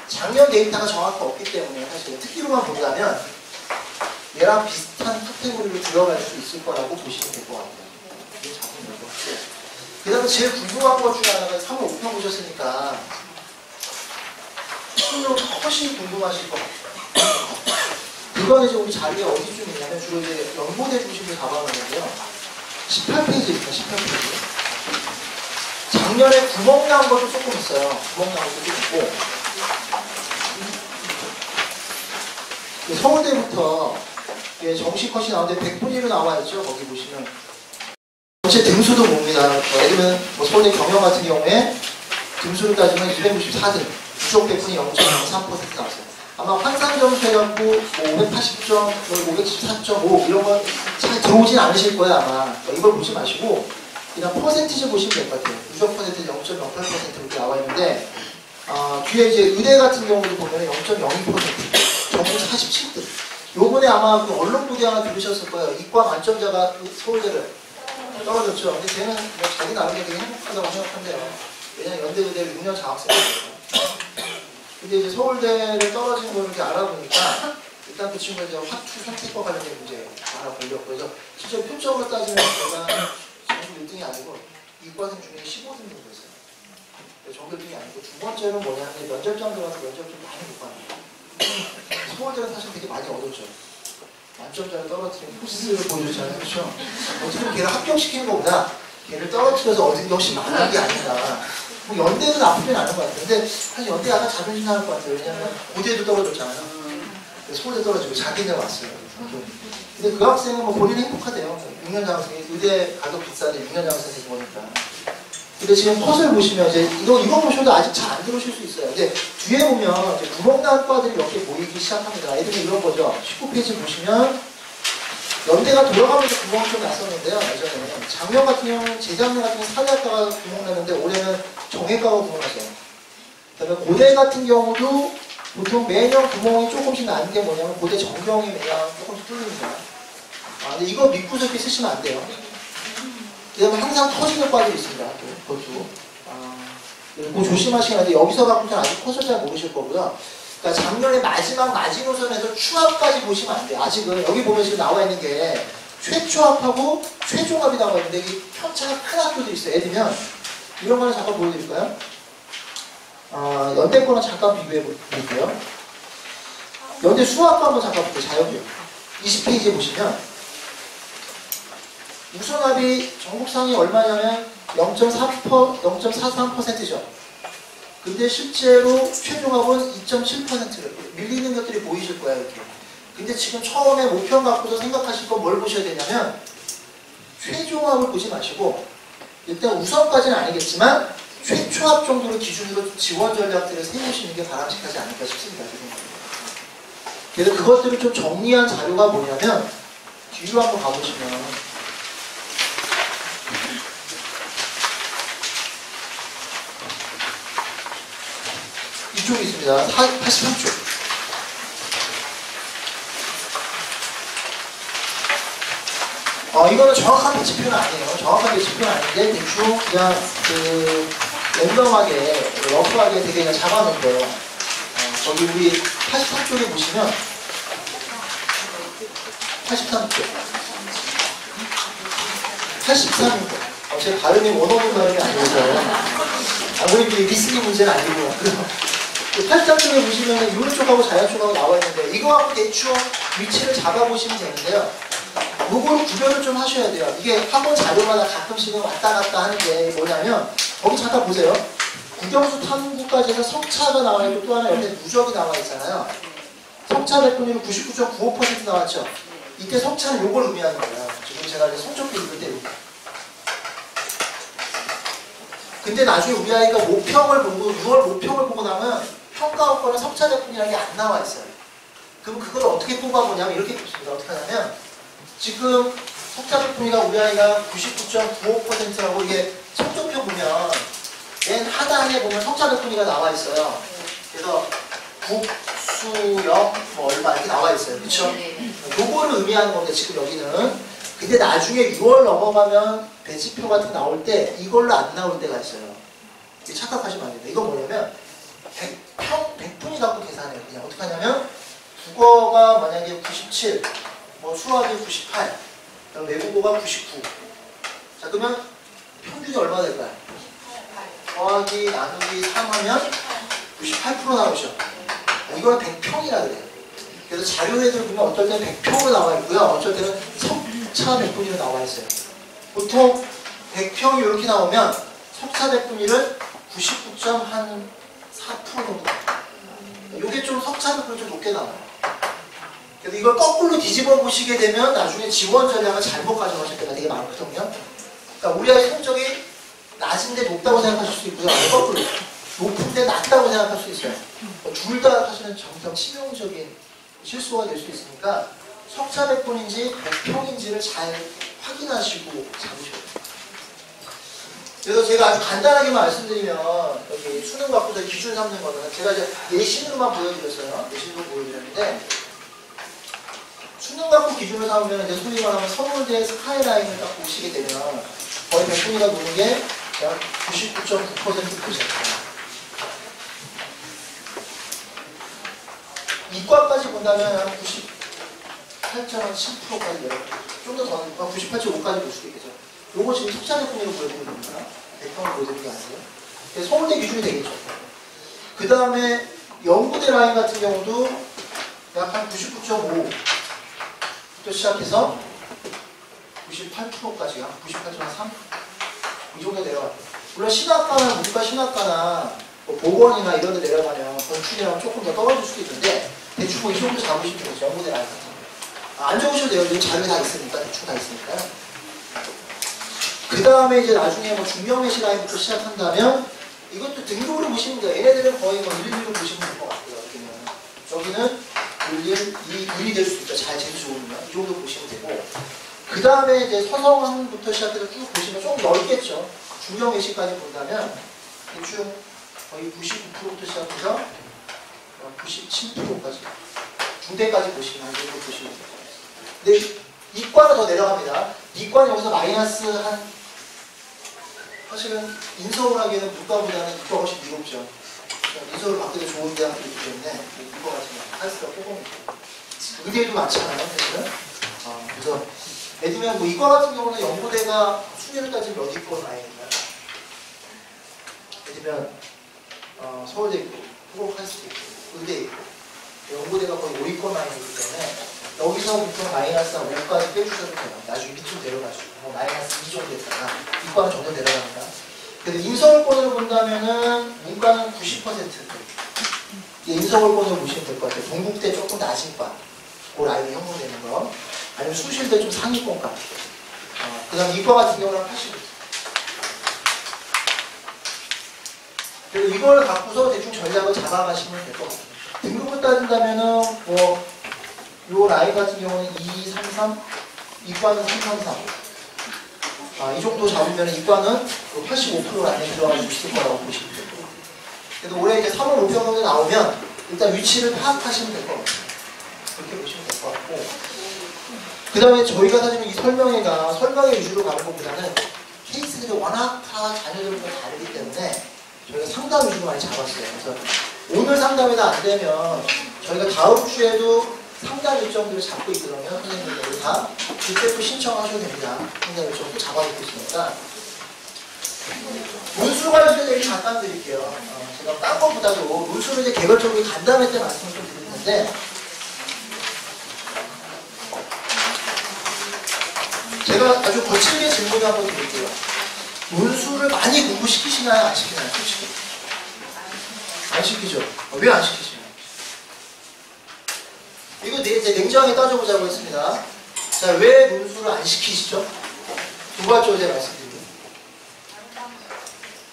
작년 데이터가 정확히 없기 때문에 사실 특기로만 본다면 얘랑 비슷한 카테고리로 들어갈 수 있을 거라고 보시면 될 것 같아요. 그 다음에 제일 궁금한 것 중에 하나가 3월 5편 보셨으니까 수능 훨씬 궁금하실 것 같아요. 이거는 이제 우리 자리에 어디쯤 있냐면 주로 이제 연고대 중심으로 잡아놓는데요. 18페이지입니다. 18페이지. 작년에 구멍 난 것도 조금 있어요. 구멍 난 것도 좀 있고. 서울대부터 정시 컷이 나오는데 100분위로 나와있죠. 거기 보시면. 전체 등수도 봅니다. 예를 들면 서울대 경영 같은 경우에 등수를 따지면 294등. 부족 100분이 0.03% 나왔어요. 아마 환산 점수 해갖고 뭐 580점, 574.5 이런 건 잘 들어오진 않으실 거예요 아마. 이걸 보지 마시고 그냥 퍼센티지 보시면 될 것 같아요. 누적 퍼센트 0.08% 이렇게 나와 있는데 뒤에 이제 의대 같은 경우도 보면 0.02% 전국 47등. 요번에 아마 그 언론보도 하나 들으셨을 거예요. 이과 만점자가 서울대를 떨어졌죠. 근데 쟤는 뭐 자기 나름대로 되게 행복하다고 생각한대요. 왜냐면 연대 의대를 6년 장학생이거든요. 근데 이제 서울대를 떨어진 걸 이렇게 알아보니까 일단 그 친구가 이제 화투 선택과 관련된 문제 하나 걸렸고 그래서 실제 표적으로 따지면 제가 전국 1등이 아니고 이과생 중에 15등 정도 됐어요. 전국 1등이 아니고 두 번째는 뭐냐면 면접장 들어가서 면접 좀 많이 못 받는 거예요. 서울대는 사실 되게 많이 얻었죠. 만점자를 떨어뜨린 포스를 보여줬잖아요. 그렇죠? 어떻게 보면 걔를 합격시키는 것보다 걔를 떨어뜨려서 얻은 게 훨씬 많은 게 아닌가. 뭐 연대도 나쁘진 않은 것 같아요. 근데 사실 연대 약간 자존심 상할 것 같아요. 왜냐면 고대도 떨어졌잖아요. 서울대 떨어지고 자기네 왔어요. 근데 그 학생은 뭐 본인이 행복하대요. 6년 장학생이 의대 가격 비싼데 6년 장학생 되고 보니까. 근데 지금 컷을 보시면 이제 이거 보셔도 아직 잘 안 들어오실 수 있어요. 근데 뒤에 보면 이제 구멍난 과들이 몇 개 보이기 시작합니다. 애들이 이런 거죠. 19페이지 보시면 연대가 돌아가면서 구멍이 좀 났었는데요. 예전에 작년 같은 경우는 재작년 같은 경우는 사대학과가 구멍 났는데 올해는 정외과가 구멍 났어요. 그다음에 고대 같은 경우도 보통 매년 구멍이 조금씩 나는 게 뭐냐면 고대 전경이 매년 조금씩 뚫립니다. 근데 이거 믿고서 이렇게 쓰시면 안 돼요. 그 다음에 항상 터지는 과들이 있습니다. 그것도. 그거 조심하시긴 하는데 여기서 갖고는 아직 컷을 잘 모르실 거고요. 그러니까 작년에 마지막 마지노선에서 추합까지 보시면 안 돼요. 아직은 여기 보면 지금 나와 있는 게 최추합하고 최종합이 나와 있는데 이게 편차가 큰 학교도 있어요. 예를 들면 이런 거는 잠깐 보여드릴까요? 연대 거는 잠깐 비교해 볼게요. 연대 수학과 한번 잠깐 볼게요. 자연교육. 20페이지에 보시면 우선합이 전국상이 얼마냐면 0.43%죠. 근데 실제로 최종합은 2.7%를 밀리는 것들이 보이실 거예요. 이렇게. 근데 지금 처음에 목표 갖고서 생각하실 건 뭘 보셔야 되냐면 최종합을 보지 마시고 일단 우선까지는 아니겠지만 최초합 정도로 기준으로 지원 전략들을 세우시는 게 바람직하지 않을까 싶습니다. 그래서 그것들을 좀 정리한 자료가 뭐냐면 뒤로 한번 가보시면 이쪽에 있습니다. 83쪽. 이거는 정확한 배치표는 아니에요. 정확한 배치표는 아닌데 대충 그냥 랜덤하게 러프하게 되게 그냥 잡아놓은 거예요. 저기 우리 83쪽에 보시면 83쪽 83인데 제 발음이 원어민 발음이 아니어서 우리 리스닝 문제는 아니고 83쪽에 보시면 유로 쪽하고 자연 쪽하고 나와 있는데 이거 갖고 대충 위치를 잡아보시면 되는데요. 요거를 구별을 좀 하셔야 돼요. 이게 학원 자료마다 가끔씩은 왔다 갔다 하는 게 뭐냐면 거기 잠깐 보세요. 국영수 탐구까지 해서 석차가 나와 있고 또 하나 옆에 누적이 나와 있잖아요. 석차 백분위로 99.95% 나왔죠. 이때 석차는 요걸 의미하는 거예요. 지금 제가 이제 성적표 읽을 때 이렇게. 근데 나중에 우리 아이가 모평을 보고 6월 모평을 보고 나면 평가학과는 석차 백분위라는 게 안 나와 있어요. 그럼 그걸 어떻게 뽑아보냐면 이렇게 뽑습니다. 어떻게 하냐면 지금 석차 백분위가 우리 아이가 99.95%라고 이게 성적표 보면 맨 하단에 보면 석차 백분위가 나와 있어요. 그래서 국수역 뭐 얼마 이렇게 나와 있어요. 그렇죠? 요거를 의미하는 건데 지금 여기는 근데 나중에 6월 넘어가면 배치표 같은 거 나올 때 이걸로 안 나올 때가 있어요. 착각하시면 안 됩니다. 이거 뭐냐면 100분위 갖고 계산해요. 그냥 어떻게 하냐면 국어가 만약에 97, 뭐 수학이 98, 외국어가 99. 자 그러면 평균이 얼마 될까요? 더하기 나누기 3 하면 98% 나오죠. 이거는 100평이라 그래요. 그래서 자료에들 보면 어떨 때는 100평으로 나와 있고요. 어쩔 때는 석차 백분위로 나와 있어요. 보통 100평이 이렇게 나오면 석차 백분위를 99.4% 정도 나와요. 이게 좀 석차 백분위 좀 높게 나와요. 그래서 이걸 거꾸로 뒤집어 보시게 되면 나중에 지원 전략을 잘못 가져가실 때가 되게 많거든요. 그러니까 우리 아이 성적이 낮은데 높다고 생각하실 수 있고요. 거꾸로 높은데 낮다고 생각할 수 있어요. 둘 다 사실은 정상 치명적인 실수가 될 수 있으니까 석차 백분인지 100평인지를 잘 확인하시고 잡으셔야 돼요. 그래서 제가 아주 간단하게 말씀드리면 여기 수능 갖고서 기준 삼는 거는 제가 이제 예시로만 보여드렸어요. 예시로 보여드렸는데 수능 갖고 기준을 삼으면 이제 소위 말하면 서울대 스카이라인을 딱 보시게 되면 거의 100분위가 노는 게 약 99.9%. 이과까지 본다면 한 98.7%까지 내려가요. 좀 더 더, 98.5까지 볼 수 있겠죠. 요거 지금 석차 백분위로 보여드리는 겁니다. 100평을 보여드리는 게 아니에요. 그래서 서울대 기준이 되겠죠. 그 다음에 연구대 라인 같은 경우도 약 한 99.5부터 시작해서 98%까지, 한 98.3? 이 정도 내려가요. 물론 신학과나 문과 신학과나 뭐 보건이나 이런 데 내려가면 건축이랑 조금 더 떨어질 수도 있는데 대충 뭐 이 정도 잡으시면 되죠. 연구대 라인 같은 거. 안 적으셔도 돼요. 지금 자료 다 있으니까, 대충 다 있으니까. 그 다음에 이제 나중에 뭐 중경외시 라인부터 시작한다면 이것도 등급으로 보시면 돼요. 얘네들은 거의 뭐 1, 2로 보시면 될 것 같고요. 여기는 1, 2, 1이 될 수도 있죠. 잘 재주 좋으면. 이 정도 보시면 되고. 그 다음에 이제 서성부터 시작해서 쭉 보시면 좀 넓겠죠. 중경외시까지 본다면 대충 거의 99%부터 시작해서 97%까지. 중대까지 보시면 이 정도 보시면 돼요. 근데 이과는 더 내려갑니다. 이과는 여기서 마이너스 한 사실은 인서울 하기에는 문과보다는 이과가 훨씬 무겁죠. 인서울 받기도 좋은 대학들이기 때문에 이과 같은 경우는 할수가 뽑아놓죠. 의대도 많잖아요. 그래서 예를 들면 뭐 이과 같은 경우는 연구대가 순위를 따지면 몇 위권 라인인가요? 예를 들면 서울대 있고 후곡할수도 있고 의대 있고 연구대가 거의 5위권 라인이기 때문에 여기서부터 마이너스 5까지 빼주셔도 돼요. 나중에 밑으로 내려가시고 뭐 마이너스 2 정도 했다가 이과는 정도 내려갑니다. 그래서 인서울권으로 본다면은 문과는 90%. 인서울권으로 보시면 될 것 같아요. 동국대 조금 낮은 과. 그 라인이 형성되는 거. 아니면 수실대 좀 상위권과. 그 다음 이과 같은 경우는 80%. 그래서 이걸 갖고서 대충 전략을 잡아가시면 될 것 같아요. 등급을 따진다면은 뭐 요 라인 같은 경우는 2, 3, 3, 이과는 3, 3, 3. 이 정도 잡으면 이과는 85% 라인에 들어갈 수 있을 거라고 보시면 돼요. 그래서 올해 이제 3월 5평 정도 나오면 일단 위치를 파악하시면 될 것 같아요. 그렇게 보시면 될 것 같고. 그 다음에 저희가 사실은 이 설명회 위주로 가는 것보다는 케이스들이 워낙 다 자녀들과 다르기 때문에 저희가 상담 위주로 많이 잡았어요. 그래서 오늘 상담이 다 안 되면 저희가 다음 주에도 상담 일정들을 잡고 있으면 선생님들이 다 그때도 신청하셔도 됩니다. 상담 일정도 잡아놓고 있으니까. 논술 관련해서 얘기 잠깐 드릴게요. 제가 딴 것보다도 논술을 이제 개별적으로 간담회 때 말씀을 좀 드리는데 제가 아주 거칠게 질문을 한번 드릴게요. 논술을 많이 공부시키시나요? 안 시키나요? 솔직히. 안 시키죠? 왜 안 시키시나요? 이거 이제 냉정하게 따져보자고 했습니다. 자, 왜 논술을 안 시키시죠? 두 번째로 제가 말씀드립니다.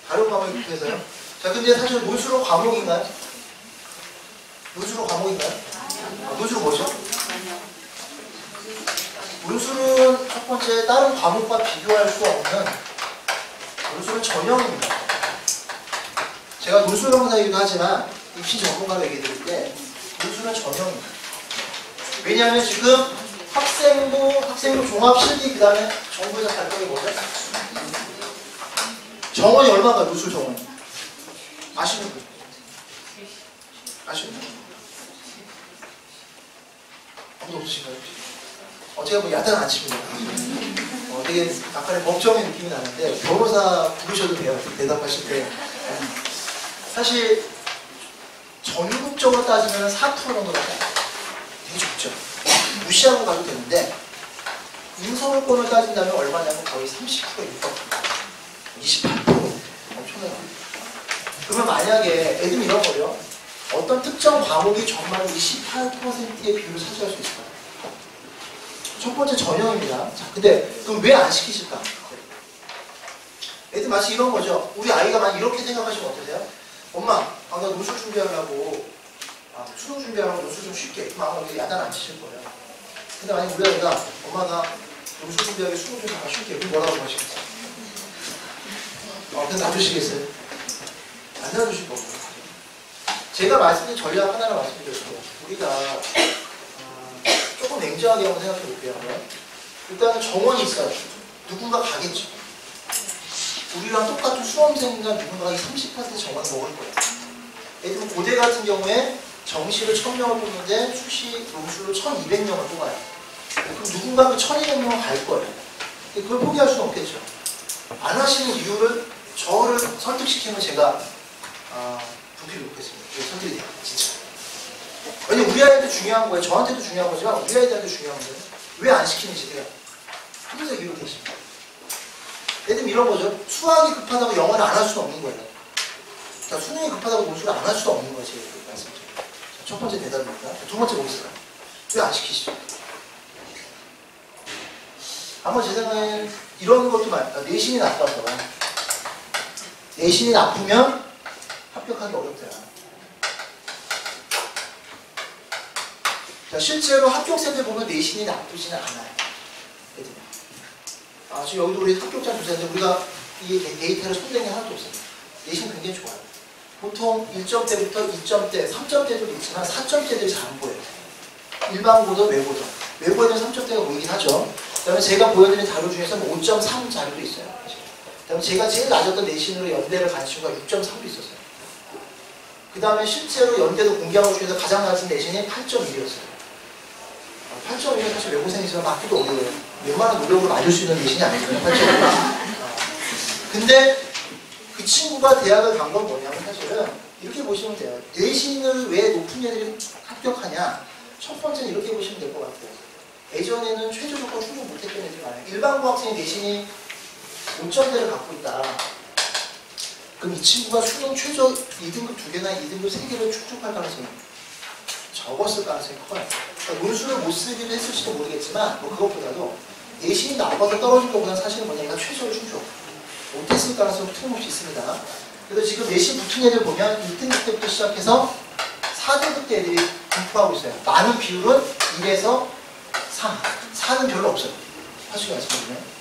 다른 과목이 급해서요? 자, 근데 사실 논술은 과목인가요? 논술은 과목인가요? 논술은 뭐죠? 논술은 첫 번째 다른 과목과 비교할 수 없는 논술은 전형입니다. 제가 논술 강사이기도 하지만 입시 전문가로 얘기 드릴 때 논술은 전형입니다. 왜냐하면 지금 학생부 종합 실기 그 다음에 정부에서 발표한 게 뭐죠? 정원이 얼마가 논술 정원이? 아시는 분? 아시는 분? 아무도 없으신가요? 제가 뭐 야단 안 칩니다. 되게 약간의 법정의 느낌이 나는데 변호사 부르셔도 돼요. 대답하실 때. 사실 전국적으로 따지면 4% 정도밖에 안 돼요. 되게 적죠. 무시하고 가도 되는데 인서울권을 따진다면 얼마냐면 거의 30%에 육박합니다. 28% 엄청나요. 그러면 만약에 예를 들면 이런 거요. 어떤 특정 과목이 정말 28%의 비율을 차지할 수 있을까요? 첫 번째 전형입니다. 자, 근데 그럼 왜 안 시키실까? 예를 들면 마치 이런 거죠. 우리 아이가 만약 이렇게 생각하시면 어떠세요? 엄마, 나 논술 준비하려고 수능 준비하려고 논술 좀 쉽게. 그럼 아마 야단 안 치실 거예요. 근데 만약 우리 아이가 엄마 나 논술 준비하기 수능 좀 잠깐 쉽게. 그럼 뭐라고 하시겠어요? 그냥 놔주시겠어요? 안 놔주실 거고. 제가 말씀드린 전략 하나를 말씀드렸고 우리가 조금 냉정하게 한번 생각해 볼게요. 일단은 정원이 있어요. 누군가 가겠죠. 우리랑 똑같은 수험생인가 누군가가 30% 정원을 먹을 거예요. 예를 들면 고대 같은 경우에 정시를 1000명을 뽑는데 수시 논술로 1200명을 뽑아요. 그럼 누군가 그 1200명을 갈 거예요. 그걸 포기할 수는 없겠죠. 안 하시는 이유를 저를 설득시키면 제가 부피를 놓겠습니다. 설득이 돼요. 진짜. 왜냐면 우리 아이한테 중요한 거예요. 저한테도 중요한 거지만 우리 아이들한테 중요한 거예요. 왜 안 시키는지 돼요. 항상 이유를 대십니다. 예를 들면 이런 거죠. 수학이 급하다고 영어를 안 할 수는 없는 거예요. 자, 수능이 급하다고 논술을 안 할 수도 없는 거예요. 제 말씀드려요. 첫 번째 대답입니다. 두 번째 뭐 있을까요? 왜 안 시키시죠? 아마 제 생각엔 이런 것도 많다. 내신이 나빠서. 내신이 나쁘면 합격하기 어렵더라. 자, 실제로 합격생들 보면 내신이 나쁘지는 않아요. 지금 여기도 우리 합격자 조사인데 우리가 이 데이터를 손댄 게 하나도 없어요. 내신 굉장히 좋아요. 보통 1점대부터 2점대, 3점대도 있지만 4점대들이 잘 안 보여요. 일반고도 외고도. 외고에는 3점대가 보이긴 하죠. 그 다음에 제가 보여드린 자료 중에서 5.3 자료도 있어요. 그 다음에 제가 제일 낮았던 내신으로 연대를 간 친구가 6.3도 있었어요. 그 다음에 실제로 연대도 공개한 것 중에서 가장 낮은 내신이 8.1이었어요. 8.1은 사실 외고생이지만 맞기도 어려워요. 웬만한 노력으로 맞을 수 있는 내신이 아니거든요. 8.1은. 근데 그 친구가 대학을 간 건 뭐냐면 사실은 이렇게 보시면 돼요. 내신을 왜 높은 애들이 합격하냐? 첫 번째는 이렇게 보시면 될 것 같아요. 예전에는 최저 조건 충족 못했던 애들이 많아요. 일반고 학생의 내신이 5점대를 갖고 있다. 그럼 이 친구가 수능 최저 2등급 2개나 2등급 3개를 충족할 가능성이 적었을 가능성이 커요. 그러니까 논술을 못 쓰기도 했을지도 모르겠지만 뭐 그것보다도 내신이 나빠서 떨어진 것보다는 사실은 뭐냐, 얘가 최저를 충족 못했을 가능성이 틀림없이 있습니다. 그래서 지금 내신 붙은 애들 보면 1등급 때부터 시작해서 4등급 때 애들이 공부하고 있어요. 많은 비율은 1에서 3, 4는 별로 없어요. 사실 말씀드리면.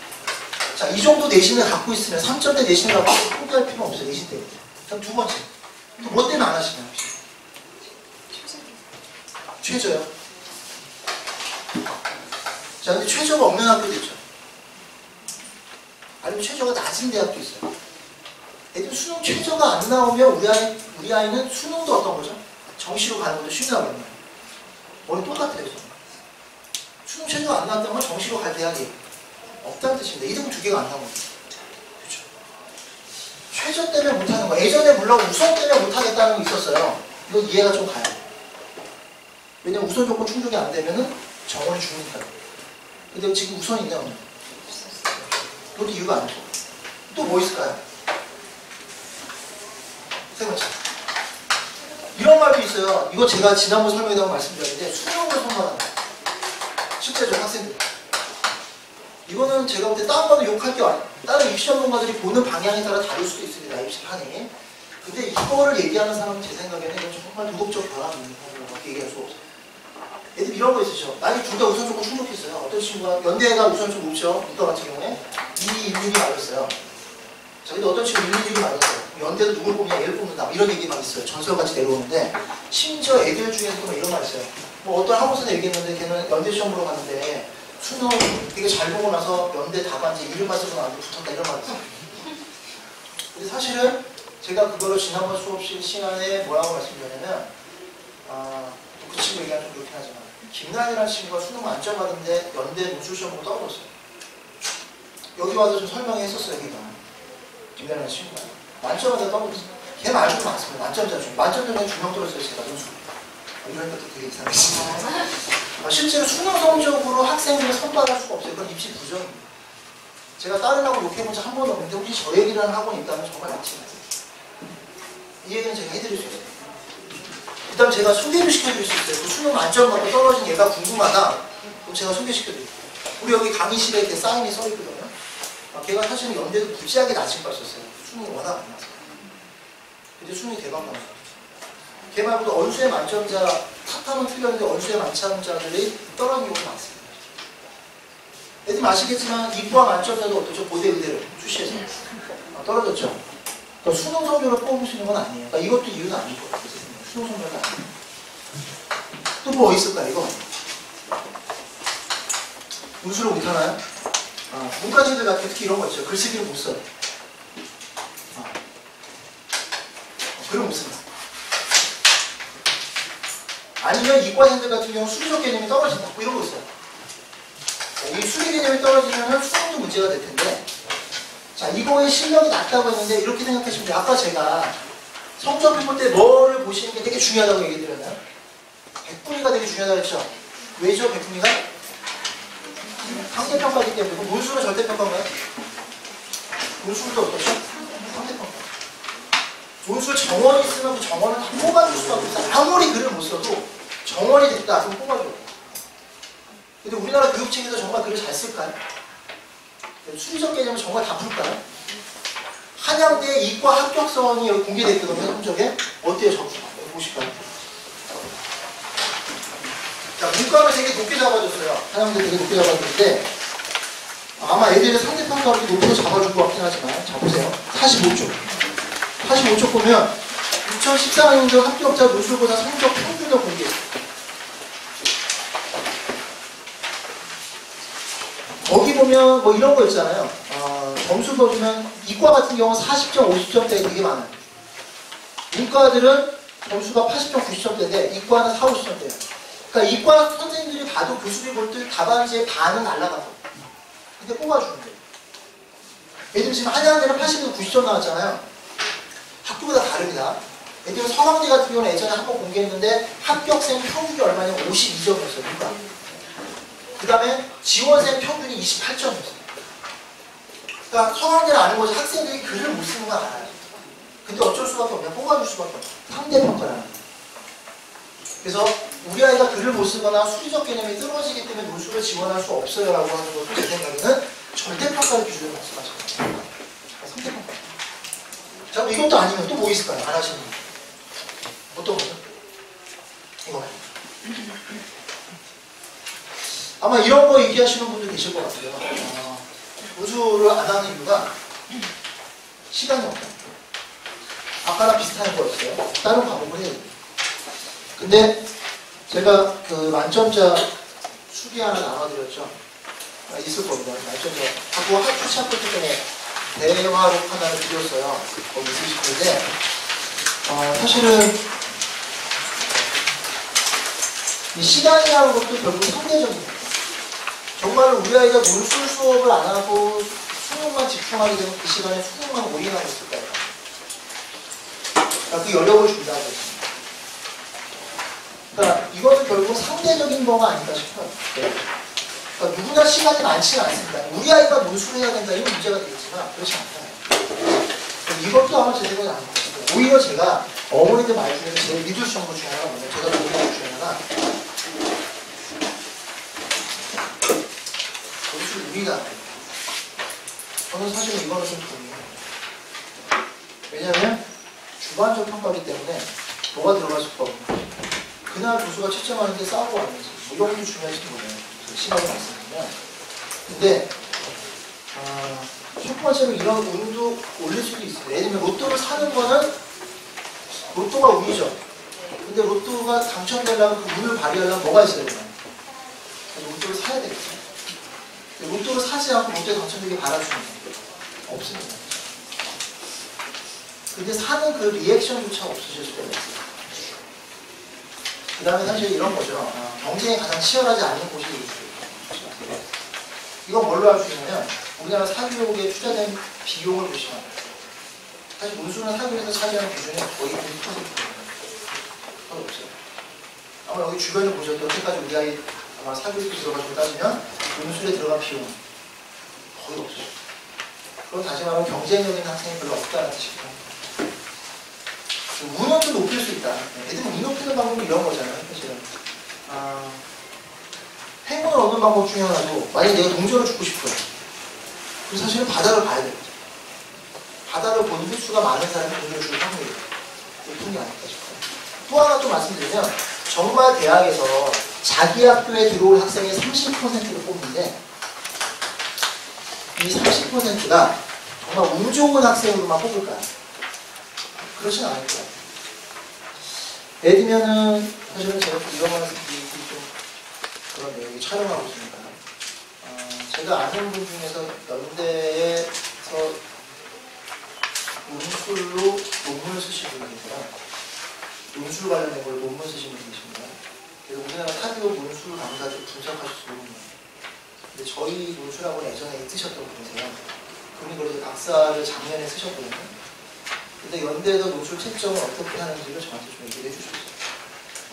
자, 이 정도 내신을 갖고 있으면 3점대 내신을 갖고 포기할 필요는 없어요. 내신 때문에. 그럼 두 번째. 또 뭐 때문에 안 하시나요? 최저요. 자, 근데 최저가 없는 학교도 있죠. 아니면 최저가 낮은 대학도 있어요. 애들 수능 최저가 안 나오면 우리 아이는 수능도 어떤 거죠? 정시로 가는 것도 쉽나요? 머리 똑같아요. 수능 최저가 안 나왔다면 정시로 갈 대학이 없다는 뜻입니다. 2등급 2개가 안 나오거든요. 그렇죠. 최저 때문에 못하는 거. 예전에 물론 우선 때문에 못하겠다는 거 있었어요. 이거 이해가 좀 가요. 왜냐면 우선 조건 충족이 안 되면은 정원이 죽으니까. 근데 지금 우선이 있냐 없냐? 그것도 이유가 아니죠. 또 뭐 있을까요? 세 번째. 이런 말도 있어요. 이거 제가 지난번 설명에다가 말씀드렸는데 수능을 선호한다. 실제죠, 학생들. 이거는 제가 볼 때 다른 거는 욕할 게 아니에요. 다른 입시 전문가들이 보는 방향에 따라 다를 수도 있습니다. 입시판이. 근데 이거를 얘기하는 사람은 제 생각에는 이건 정말 도덕적 결함이 있는 거라고 얘기할 수 없어요. 애들 이런 거 있으시죠. 만약 둘 다 우선 조건 충족했어요. 어떤 친구가 연대가 우선 좀 높죠. 문과 같은 경우에 211이 맞았어요. 자, 근데 어떤 친구 111이 맞았어요. 연대도 누굴 뽑냐, 얘를 뽑는다. 이런 얘기 막 있어요. 전설같이 내려오는데 심지어 애들 중에서도 이런 말 있어요. 뭐 어떤 학원에서 얘기했는데 걔는 연대 시험 보러 갔는데 수능 되게 잘 보고 나서 연대 답안지 이름만 쓰고 나한테 붙었다 이런 말 있어요. 근데 사실은 제가 그거를 지난번 수업실 시간에 뭐라고 말씀드렸냐면 그 친구 얘기가 좀 그렇긴 하지만 김나연이라는 친구가 수능 만점 받은데 연대 논술 시험 보고 떨어졌어요. 여기 와서 좀 설명했었어요. 걔가 김연아 친구가 만점마다 떨어졌어요. 걔 말고도 많습니다. 만점자 중에 만점자 중에 2명 떨어졌어요. 제가 점수 이런 것도 되게 이상했습니다. 실제로 수능 성적으로 학생들을 선발할 수가 없어요. 그건 입시 부정입니다. 제가 다른 학원 욕해본 적 한 번도 없는데 혹시 저 얘기라는 학원이 있다면 정말 양심하세요. 이 얘기는 제가 해드릴 수 있어요. 그 다음 제가 소개를 시켜드릴 수 있어요. 그 수능 만점 받고 떨어진 얘가 궁금하다. 그럼 제가 소개시켜드릴게요. 우리 여기 강의실에 이렇게 사인이 써있거든요. 걔가 사실은 연대도 무지하게 낮은 거였었어요. 수능이 워낙 안 나서. 근데 수능이 대박 나왔어요. 걔 말고도 언수의 만점자 탑하면 틀렸는데 언수의 만점자들이 떨어진 경우가 많습니다. 애들 아시겠지만 이과 만점자도 어떠죠? 고대 의대로 출시해서 떨어졌죠. 그러니까 수능 성적으로 뽑을 수 있는 건 아니에요. 그러니까 이것도 이유는 아닐 것 같아요. 수능 성적은 아니에요. 또 뭐 있을까요? 이거 문수를 못하나요? 문과생들 같은 게 특히 이런 거 있죠. 글쓰기를 못 써요. 글을 못 씁니다. 아니면 이과생들 같은 경우 수리적 개념이 떨어진다. 뭐 이런 거 있어요. 이 수리 개념이 떨어지면 수능도 문제가 될 텐데, 자, 이거의 실력이 낮다고 했는데 이렇게 생각하시면 돼요. 아까 제가 성적표 볼 때 뭐를 보시는 게 되게 중요하다고 얘기 드렸나요? 백분위가 되게 중요하다고 했죠. 왜죠, 백분위가? 상대평가이기 때문에. 그럼 문수는 절대평가인가요? 문수도 어떻죠? 상대평가. 문수 정원이 있으면 그 정원은 다 뽑아줄 수밖에 없어요. 아무리 글을 못 써도 정원이 됐다. 그럼 뽑아줘요. 근데 우리나라 교육청에서 정말 글을 잘 쓸까요? 수리적 개념을 정말 다 풀까요? 한양대 이과 합격선이 여기 공개됐거든요. 성적에. 어때요, 점수가? 여기 보실까요? 자, 문과를 되게 높게 잡아줬어요. 한양대 되게 높게 잡아줬는데 아마 애들의 상대평가를 이렇게 높게 잡아준 것 같긴 하지만 자, 보세요. 45쪽. 45쪽 보면 2014년도 합격자 누수보다 성적 평균을 공개했어요. 거기 보면 뭐 이런 거 있잖아요. 점수 보면 이과 같은 경우는 40점, 50점대가 되게 많아요. 문과들은 점수가 80점, 90점대인데 이과는 4, 50점대예요. 그러니까 이과 선생님들이 봐도 교수들이 볼 때 답안지의 반은 날라가서 근데 뽑아주는 거예요. 예를 들면 지금 한양대는 80에서 90점 나왔잖아요. 학교마다 다릅니다. 예를 들면 서강대 같은 경우는 예전에 한번 공개했는데 합격생 평균이 얼마냐면 52점이었어요. 문과. 그 다음에 지원생 평균이 28점이었어요. 그러니까 서강대는 아는 거지 학생들이 글을 못 쓰는 건 알아요. 근데 어쩔 수밖에 없냐. 뽑아줄 수밖에 없어요. 상대평가라는 거예요. 그래서 우리 아이가 글을 못 쓰거나 수리적 개념이 떨어지기 때문에 논술을 지원할 수 없어요 라고 하는 것도 제 생각에는 절대평가를 기준으로 말씀하시는 거예요. 상대평가. 자, 그럼 이것도 아니면 또 뭐 있을까요? 안 하시는 분. 어떤 거죠? 이거 아마 이런 거 얘기하시는 분도 계실 것 같아요. 논술을 안 하는 이유가 시간이 없다. 아까랑 비슷한 거였어요. 다른 과목을 해야 돼요. 근데 제가 그 만점자 수기 하나 나눠드렸죠. 있을 겁니다. 만점자 하고 학교 시합 볼 때문에 대화록 하나를 드렸어요. 거기 있으실 텐데 사실은 이 시간이라는 것도 결국 상대적입니다. 정말로 우리 아이가 논술 수업을 안 하고 수능만 집중하게 되면 그 시간에 수능만 올인하고 있을까요? 그러니까 그 여력을 준다고 했습니다. 그러니까 이것은 결국은 상대적인 거가 아닌가 싶어요. 네. 그러니까 누구나 시간이 많지는 않습니다. 우리 아이가 논술을 해야 된다 이런 문제가 되겠지만 그렇지 않아요. 이것도 아마 제 생각이 아닌 것 같아요. 오히려 제가 어머니들 말 중에서 제일 믿을 수 없는 것 중에 하나가 뭐냐면 제가 보는 것 중에 하나가 논술 우리가 저는 사실 이거는 좀 동의해요. 왜냐하면 주관적 평가이기 때문에 뭐가 들어갈 수가 없는 거예요. 그날 교수가 채점하는데 싸우고 왔는지 뭐 이런 것도 중요하신 거예요. 심하게 말씀드리면. 근데 첫 번째로 이런 운도 올릴 수도 있어요. 예를 들면 로또를 사는 거는 로또가 운이죠. 근데 로또가 당첨되려면 그 운을 발휘하려면 뭐가 있어야 되나요? 로또를 사야 되겠죠. 로또를 사지 않고 로또에 당첨되게 바라주는 거 없습니다. 근데 사는 그 리액션조차 없으실 수가 있어요. 그 다음에 사실 이런 거죠. 경쟁이 가장 치열하지 않은 곳이 있어요. 이건 뭘로 알 수 있냐면 우리나라 사교육에 투자된 비용을 보시면 사실 문수는 사교육에서 차지하는 비중이 거의 90%입니다. 거의 없어요. 아마 여기 주변을 보셔도 여태까지 우리 아이 아마 사교육에 들어가지고 따지면 문수에 들어간 비용은 거의 없어요. 그럼 다시 말하면 경쟁력 있는 학생이 별로 없다는 뜻입니다. 운원도 높일 수 있다. 애들이 운 높이는 방법이 이런 거잖아요. 사실은. 행운을 얻는 방법 중에 하나도 만약에 내가 동전을 주고 싶어요. 그럼 사실은 바다를 봐야 돼요. 바다를 본 횟수가 많은 사람이 돈을 주는 확률이 높은 게 아닐까 싶어요. 또 하나 좀 말씀드리면 정말 대학에서 자기 학교에 들어올 학생의 30%를 뽑는데 이 30%가 정말 운 좋은 학생으로만 뽑을까요? 그렇진 않을 거예요. 예를 들면은 사실은 제가 좀 이런 말씀드리기 좀 그런데요. 여기 촬영하고 있으니까 제가 아는 분 중에서 연대에서 논술로 논문을 쓰신 분이 계세요. 논술 관련된 걸로 논문 쓰신 분이 계십니다. 그래서 우리나라 사교육 논술 강사들 분석하실 수 있는 분이에요. 근데 저희 논술학원에 예전에 쓰셨던 분이세요. 그분이 그래서 박사를 작년에 쓰셨거든요. 근데 연대에서 논술 채점을 어떻게 하는지를 저한테 좀 얘기를 해주셨어요.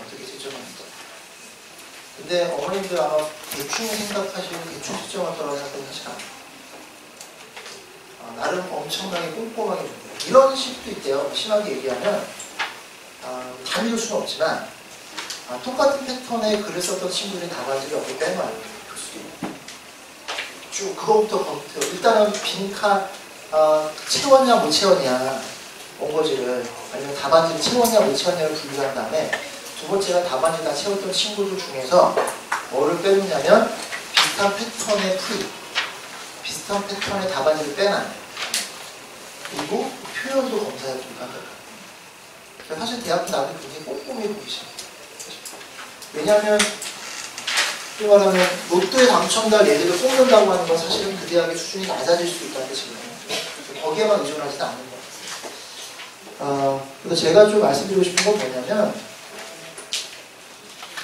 어떻게 채점하는지. 근데 어머님들 아마 대충 생각하시고 대충 채점할 거라고 생각하는 사실 아니에요. 나름 엄청나게 꼼꼼하게 준대요. 이런 식도 있대요. 심하게 얘기하면 다 믿을 수는 없지만 똑같은 패턴의 글을 썼던 친구들이 답안지를 여기 빼놔요. 교수들이. 쭉 그거부터 거부터 일단은 빈칸 채웠냐 못 채웠냐 원고지를 아니면 답안지를 채웠냐 못 채웠냐를 분류한 다음에 두 번째가 답안지 다 채웠던 친구들 중에서 뭐를 빼놓냐면 비슷한 패턴의 풀이 비슷한 패턴의 답안지를 빼놔요. 그리고 표현도 검사해 줍니다. 사실 대학교 나도 굉장히 꼼꼼히 보기 시작해요. 왜냐하면 또 말하면 로또에 당첨될 얘기를 뽑는다고 하는 건 사실은 그 대학의 수준이 낮아질 수 있다는 뜻이거든요. 거기에만 의존하지는 않는 것 같아요. 그래서 제가 좀 말씀드리고 싶은 건 뭐냐면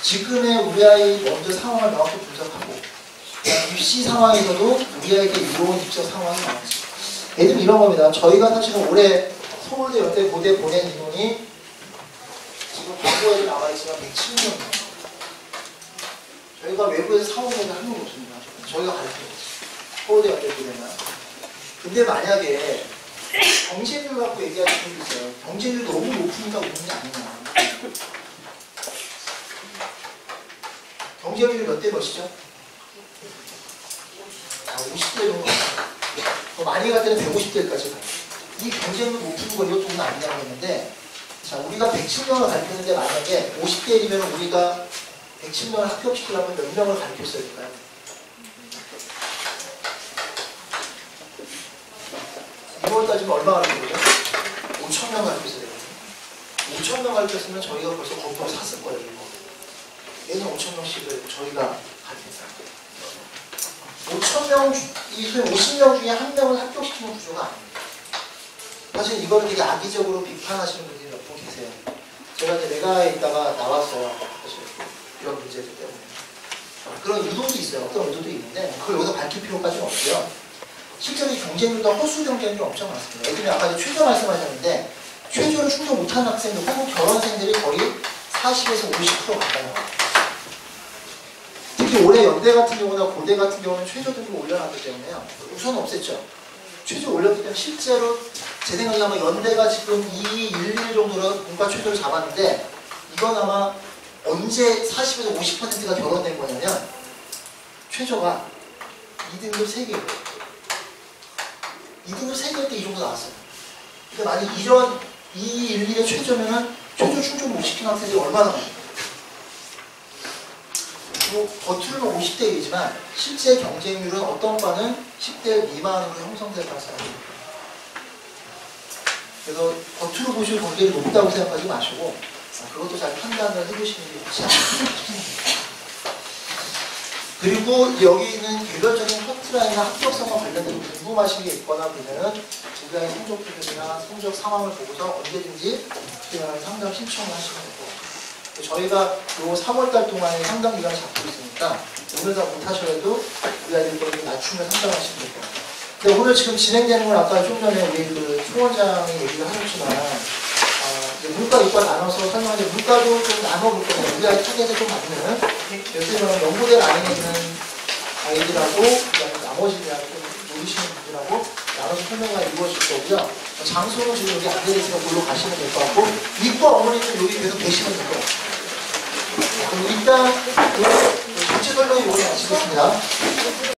지금의 우리 아이 먼저 상황을 명확히 분석하고 입시 상황에서도 우리 아이에게 이로운 입시 상황이 나왔지. 예를 들면 이런 겁니다. 저희가 사실은 올해 서울대, 연대, 고대 보낸 인원이 지금 광고에도 나와있지만 107명. 저희가 외부에서 사오는 한 명도 없습니다. 저희가 가르쳐요. 서울대, 연대, 고대만. 근데 만약에 경쟁률 갖고 얘기하시는 분이 있어요. 경쟁률 너무 높으니까 오는 게 아니냐. 경쟁률이 몇 대 몇이죠? 50대 정도. 더 많이 갈 때는 150대까지 가요. 이 경쟁률 높은 거 이것도 는 아니냐고 했는데, 자, 우리가 107명을 가르쳤는데 만약에 50대이면 우리가 107명을 합격시키려면 몇 명을 가르쳤어야 될까요? 이월 따지면 얼마 가르친 거죠? 5,000명 가르쳤어야 되거든요. 5,000명 가르쳤으면 저희가 벌써 건물을 샀을 거예요. 얘는 5,000명씩을 저희가 가르쳤어요. 5,000명, 이 50명 중에 한 명을 합격시키는 구조가 아닙니다. 사실 이걸 되게 악의적으로 비판하시는 분들이 몇 분 계세요. 제가 이제 외가에 있다가 나왔어요. 사실 이런 문제들 때문에. 그런 의도도 있어요. 어떤 의도도 있는데 그걸 여기서 밝힐 필요까지는 없고요. 실제로 이 경쟁률도 허수 경쟁률이 엄청 많습니다. 예를 들면 아까 최저 말씀하셨는데 최저를 충족 못하는 학생들 혹은 결혼생들이 거의 40에서 50% 가까이 나와요. 특히 올해 연대 같은 경우나 고대 같은 경우는 최저 등급을 올려놨기 때문에요. 우선 없앴죠. 최저 올렸기 때문에 실제로 제 생각에 아마 연대가 지금 2, 1, 1 정도로 문과 최저를 잡았는데 이건 아마 언제 40에서 50%가 결혼된 거냐면 최저가 2등급 3개예요. 2등급 3개일 때 이 정도 나왔어요. 근데 만약 이런 2, 1, 1의 최저면은 최저 충족 못 시키는 학생들이 얼마나 많아요? 겉으로는 50대이지만 실제 경쟁률은 어떤 과는 10대 미만으로 형성될 가능성이 있습니다. 그래서 겉으로 보시면 경쟁이 높다고 생각하지 마시고 그것도 잘 판단을 해보시는 게 좋지 않을까. 그리고 여기 있는 개별적인 커트라인이나 합격성과 관련해서 궁금하신 게 있거나 그러면은 우리의 성적 표준이나 성적 상황을 보고서 언제든지 상담 신청을 하시면 되고 저희가 요 3월달 동안에 상담 기간을 잡고 있으니까 오늘 다 못하셔도 우리 아이들 거를 낮추면 상담하시면 될 것 같아요. 근데 오늘 지금 진행되는 건 아까 좀 전에 우리 그 총원장이 얘기를 하셨지만 이제 물가 육과 나눠서 설명하는데 물가도 좀 나눠볼 거예요. 우리가 타겟에 좀 맞는 예를 연구대 안에 있는 아이들하고 나머지들하고 좀 모르시는 분들하고 나눠서 설명가 이루어질 거고요. 장소는 지금 여기 안 되어 있으면 골로 가시면 될 것 같고 이과 어머니는 여기 계속 계시면 될 것 같아요. 그럼 일단 전체 설명이 여기 마치겠습니다.